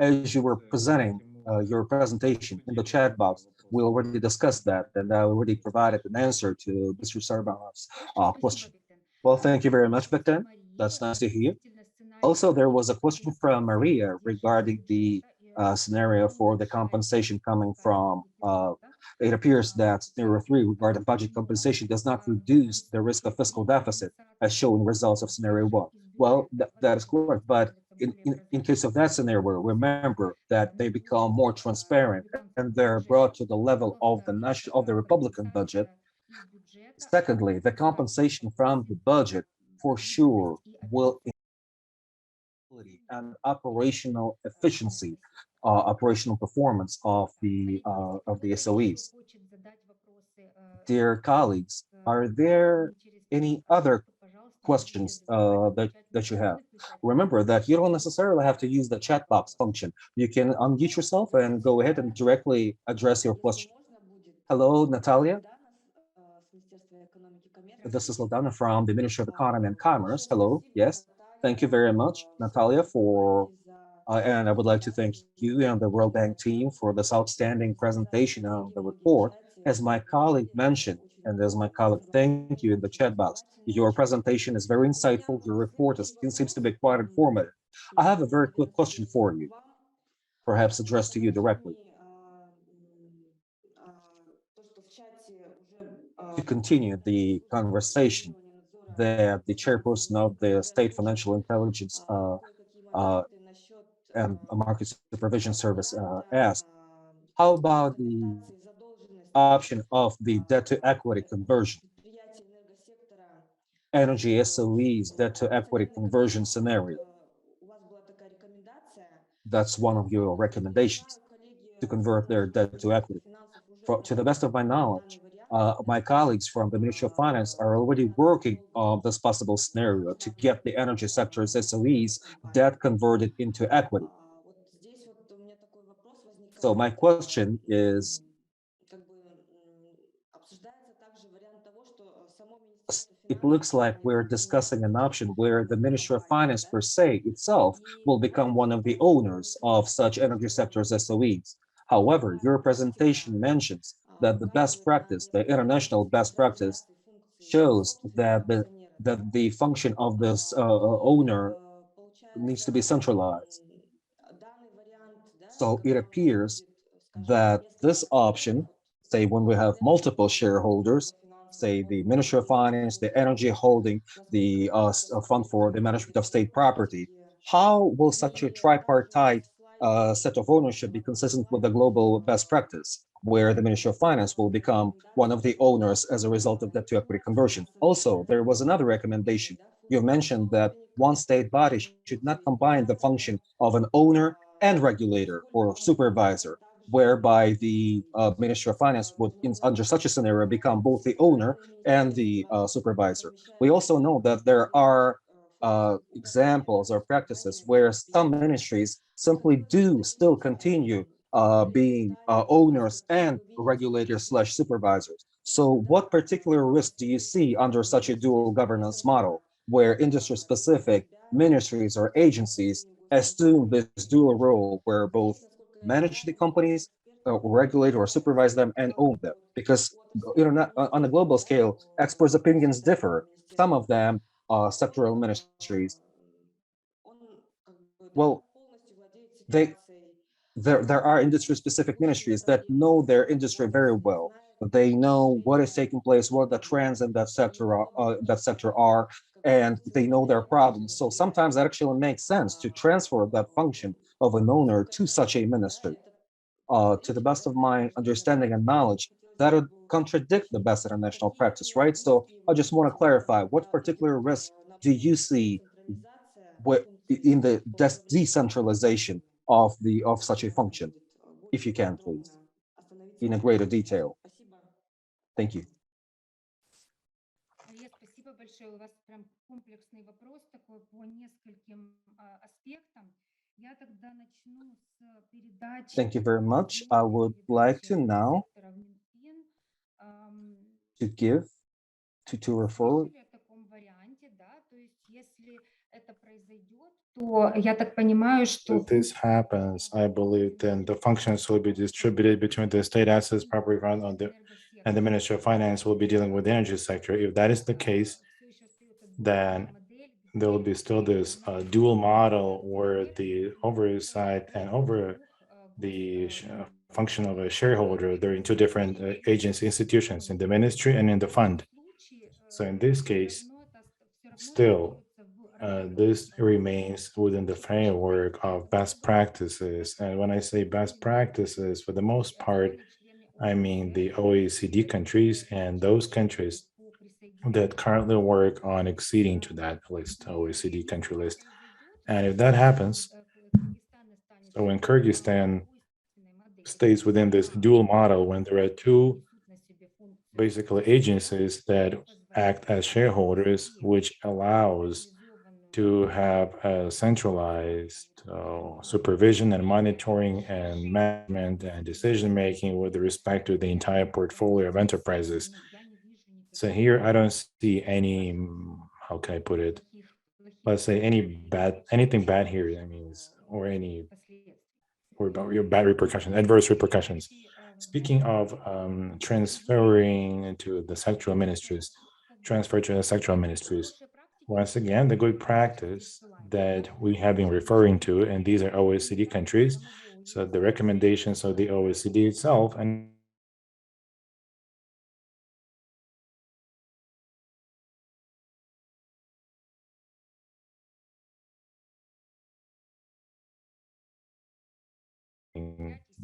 as you were presenting your presentation in the chat box, we already discussed that, and I already provided an answer to Mr. Sarbanov's question. Well, thank you very much, Bektan. That's nice to hear. Also, there was a question from Maria regarding the scenario for the compensation coming from, it appears that scenario 3 regarding budget compensation does not reduce the risk of fiscal deficit as shown in results of scenario 1. Well, that is correct, but in case of that scenario, remember that they become more transparent and they're brought to the level of the Republican budget. Secondly, the compensation from the budget for sure will and operational efficiency, operational performance of the SOEs. Dear colleagues, are there any other questions that you have? Remember that you don't necessarily have to use the chat box function. You can unmute yourself and go ahead and directly address your question. Hello, Natalia. This is Ladana from the Ministry of Economy and Commerce. Hello, yes. Thank you very much, Natalia, and I would like to thank you and the WorldBank team for this outstanding presentation on the report. As my colleague mentioned, and as my colleague thank you in the chat box, your presentation is very insightful. Your report seems to be quite informative. I have a very quick question for you, perhaps addressed to you directly. To continue the conversation that the chairperson of the State Financial Intelligence and Market Supervision Service asked, how about the option of the debt to equity conversion? Energy SOEs debt to equity conversion scenario. That's one of your recommendations, to convert their debt to equity. To the best of my knowledge, my colleagues from the Ministry of Finance are already working on this possible scenario to get the energy sector's SOEs debt converted into equity. So my question is, it looks like we're discussing an option where the Ministry of Finance per se itself will become one of the owners of such energy sector's SOEs. However, your presentation mentions that the best practice, the international best practice, shows that the function of this owner needs to be centralized. So it appears that this option, say when we have multiple shareholders, say the Ministry of Finance, the Energy Holding, the Fund for the Management of State Property, how will such a tripartite set of ownership be consistent with the global best practice, where the Ministry of Finance will become one of the owners as a result of debt to equity conversion? Also, there was another recommendation. You mentioned that one state body should not combine the function of an owner and regulator or supervisor, whereby the Ministry of Finance would, under such a scenario, become both the owner and the supervisor. We also know that there are examples or practices where some ministries simply do still continue being owners and regulators slash supervisors. So what particular risk do you see under such a dual governance model, where industry-specific ministries or agencies assume this dual role where both manage the companies, regulate or supervise them, and own them? Because on a global scale, experts' opinions differ. Some of them, sectoral ministries, well, there are industry-specific ministries that know their industry very well. They know what is taking place, what the trends in that sector are, and they know their problems. So sometimes that actually makes sense to transfer that function of an owner to such a ministry. To the best of my understanding and knowledge, that would contradict the best international practice, right? So I just want to clarify, what particular risk do you see in the decentralization of such a function, if you can, please, in a greater detail? Thank you. Спасибо большое. У вас прям комплексный вопрос такой по нескольким аспектам. Я тогда начну с передачи. Thank you very much. I would like to now to give to refer. То я так понимаю, что If this happens, I believe then the functions will be distributed between the state assets property fund and the Ministry of Finance will be dealing with the energy sector. If that is the case, then there will be still this dual model where the oversight and over the function of a shareholder, they're in two different agency institutions, in the ministry and in the fund. So in this case, still, this remains within the framework of best practices. And when I say best practices, for the most part, I mean the OECD countries and those countries that currently work on exceeding to that list, OECD country list. And if that happens, so when Kyrgyzstan stays within this dual model, when there are two basically agencies that act as shareholders, which allows to have a centralized supervision and monitoring and management and decision-making with respect to the entire portfolio of enterprises. So here I don't see any, how can I put it? Let's say anything bad here, that means, or about your bad repercussions, adverse repercussions. Speaking of transferring to the sectoral ministries, transfer to the sectoral ministries, once again, the good practice that we have been referring to, and these are OECD countries, so the recommendations of the OECD itself, and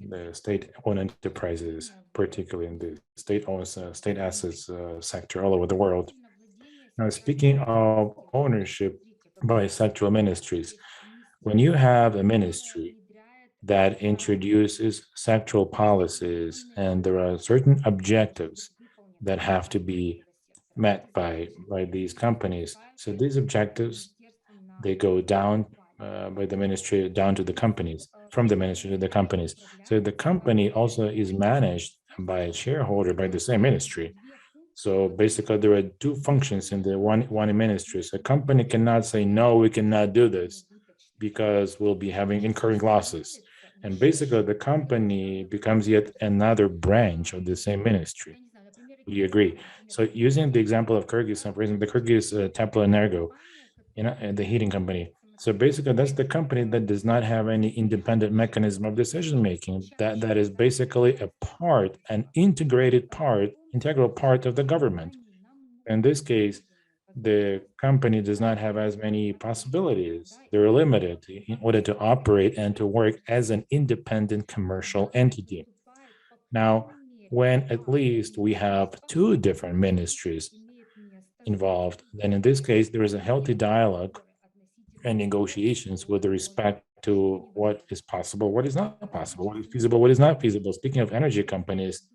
the state-owned enterprises, particularly in the state-owned state assets sector all over the world. Now, speaking of ownership by sectoral ministries, when you have a ministry that introduces sectoral policies and there are certain objectives that have to be met by these companies, so these objectives, they go down by the ministry down to the companies, from the ministry to the companies. So the company also is managed by a shareholder by the same ministry. So basically, there are two functions in the one ministry. So a company cannot say, no, we cannot do this because we'll be incurring losses. And basically, the company becomes yet another branch of the same ministry. Do you agree? So using the example of Kyrgyz, for example, the Kyrgyz Tepleenergo, the heating company. So basically, that's the company that does not have any independent mechanism of decision making. That is basically an integral part of the government. In this case, the company does not have as many possibilities. They're limited in order to operate and to work as an independent commercial entity. Now, when at least we have two different ministries involved, then in this case, there is a healthy dialogue and negotiations with respect to what is possible, what is not possible, what is feasible, what is not feasible. Speaking of energy companies,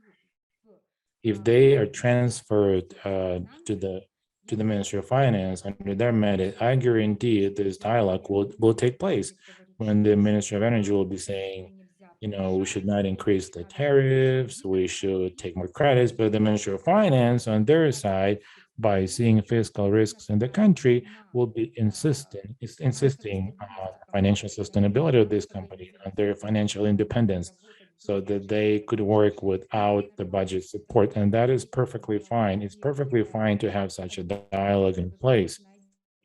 if they are transferred to the Ministry of Finance under their mandate, I guarantee this dialogue will take place when the Ministry of Energy will be saying, we should not increase the tariffs, we should take more credits, but the Ministry of Finance on their side, by seeing fiscal risks in the country, will be insisting on financial sustainability of this company, on their financial independence, so that they could work without the budget support. And that is perfectly fine. It's perfectly fine to have such a dialogue in place.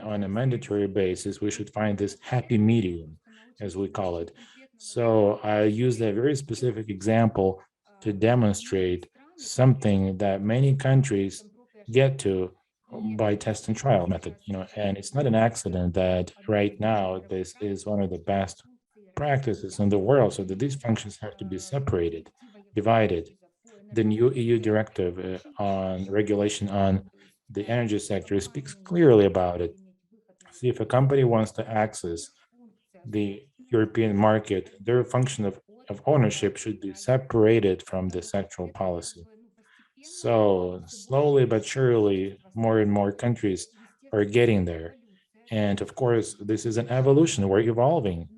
On a mandatory basis, we should find this happy medium, as we call it. So I used a very specific example to demonstrate something that many countries get to by test and trial method, and it's not an accident that right now this is one of the best practices in the world, so that these functions have to be separated, divided. The new EU directive on regulation on the energy sector speaks clearly about it. See, if a company wants to access the European market, their function of ownership should be separated from the sectoral policy. So slowly but surely, more and more countries are getting there. And of course, this is an evolution. We're evolving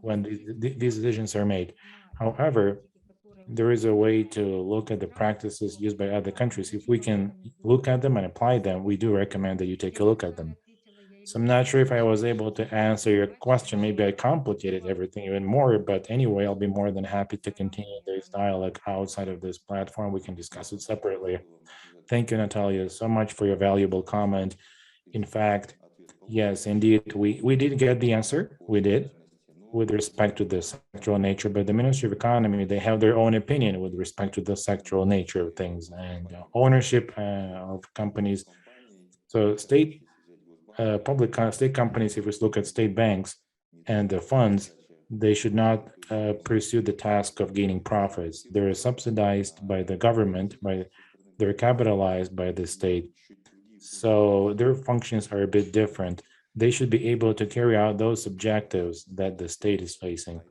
when these decisions are made. However, there is a way to look at the practices used by other countries. If we can look at them and apply them, we do recommend that you take a look at them. So I'm not sure if I was able to answer your question. Maybe I complicated everything even more, but anyway, I'll be more than happy to continue this dialogue outside of this platform. We can discuss it separately. Thank you, Natalia, so much for your valuable comment. In fact, yes, indeed, we did get the answer. We did with respect to the sectoral nature, but the Ministry of Economy, they have their own opinion with respect to the sectoral nature of things and ownership of companies. So state companies, if we look at state banks and the funds, they should not pursue the task of gaining profits. They're subsidized by the government, they're capitalized by the state. So their functions are a bit different. They should be able to carry out those objectives that the state is facing.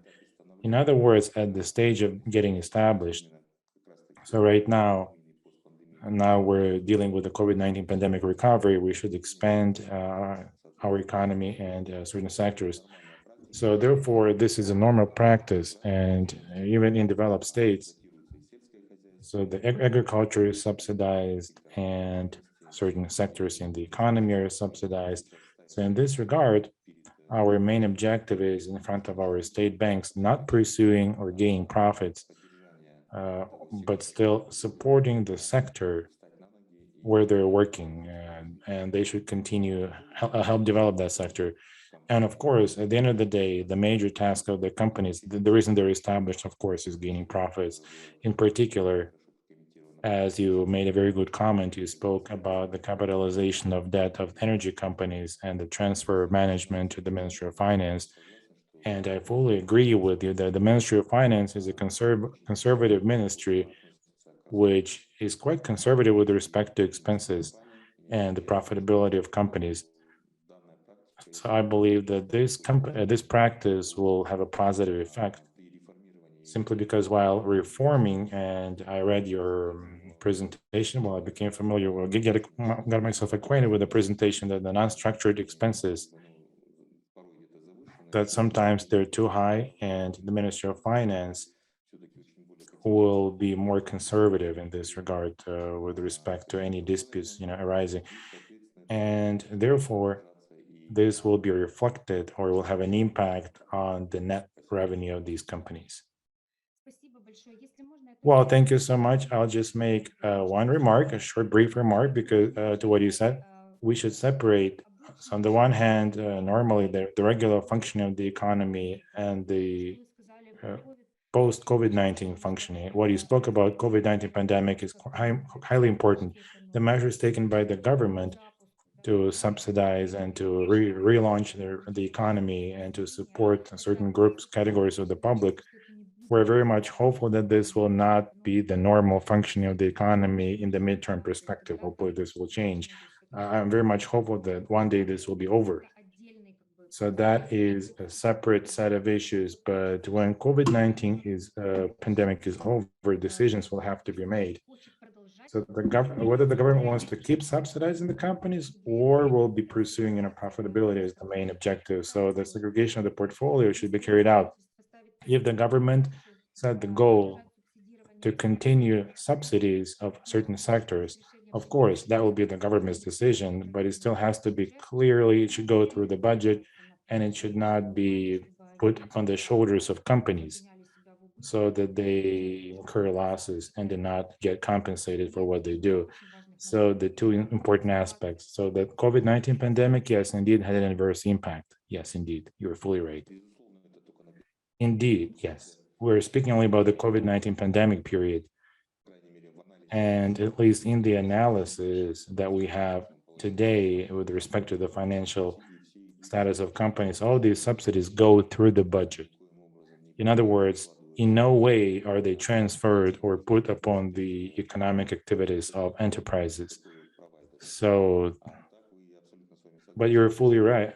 In other words, at the stage of getting established. So right now, we're dealing with the COVID-19 pandemic recovery. We should expand our economy and certain sectors. So therefore, this is a normal practice, and even in developed states, so the agriculture is subsidized and certain sectors in the economy are subsidized. So in this regard, our main objective is in front of our state banks, not pursuing or gaining profits, but still supporting the sector where they're working, and they should continue help develop that sector. And of course, at the end of the day, the major task of the companies, the reason they're established, of course, is gaining profits. In particular, as you made a very good comment, you spoke about the capitalization of debt of energy companies and the transfer of management to the Ministry of Finance. And I fully agree with you that the Ministry of Finance is a conservative ministry, which is quite conservative with respect to expenses and the profitability of companies. So I believe that this practice will have a positive effect, simply because while reforming, and I read your presentation, I became familiar, got myself acquainted with the presentation that the non-structured expenses, that sometimes they're too high, and the Ministry of Finance will be more conservative in this regard with respect to any disputes arising. And therefore, this will be reflected or will have an impact on the net revenue of these companies. Well, thank you so much. I'll just make one remark, a short, brief remark, because to what you said, we should separate. So on the one hand, normally the regular functioning of the economy and the post-COVID-19 functioning. What you spoke about COVID-19 pandemic is highly important. The measures taken by the government to subsidize and to relaunch the economy and to support certain groups, categories of the public, we're very much hopeful that this will not be the normal functioning of the economy in the midterm perspective. Hopefully this will change. I'm very much hopeful that one day this will be over. So that is a separate set of issues. But when COVID-19 pandemic is over, decisions will have to be made. So whether the government wants to keep subsidizing the companies or will be pursuing profitability as the main objective. So the segregation of the portfolio should be carried out. If the government set the goal to continue subsidies of certain sectors, of course, that will be the government's decision, but it still has to be clearly, it should go through the budget, and it should not be put upon the shoulders of companies so that they incur losses and do not get compensated for what they do. So the two important aspects. So the COVID-19 pandemic, yes, indeed, had an adverse impact. Yes, indeed, you're fully right. Indeed, yes. We're speaking only about the COVID-19 pandemic period. And at least in the analysis that we have today with respect to the financial status of companies, all these subsidies go through the budget. In other words, in no way are they transferred or put upon the economic activities of enterprises. So, but you're fully right.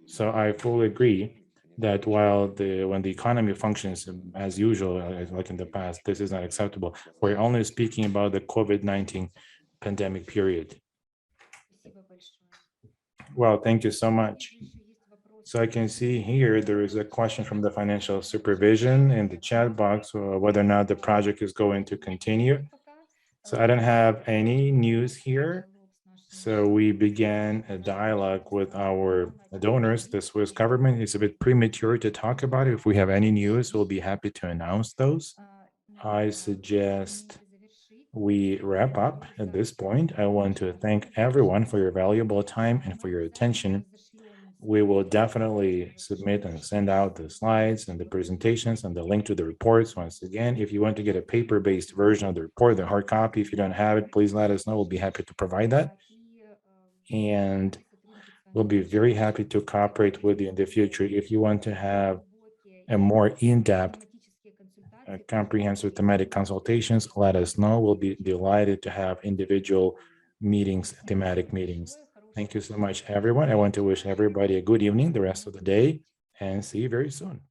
So I fully agree that when the economy functions as usual, like in the past, this is not acceptable. We're only speaking about the COVID-19 pandemic period. Well, thank you so much. So I can see here, there is a question from the financial supervision in the chat box, whether or not the project is going to continue. So I don't have any news here. So we began a dialogue with our donors, the Swiss government. It's a bit premature to talk about it. If we have any news, we'll be happy to announce those. I suggest we wrap up at this point. I want to thank everyone for your valuable time and for your attention. We will definitely submit and send out the slides and the presentations and the link to the reports. Once again, if you want to get a paper-based version of the report, the hard copy, if you don't have it, please let us know. We'll be happy to provide that. And we'll be very happy to cooperate with you in the future. If you want to have a more in-depth, comprehensive thematic consultations, let us know. We'll be delighted to have individual meetings, thematic meetings. Thank you so much, everyone. I want to wish everybody a good evening, the rest of the day, and see you very soon.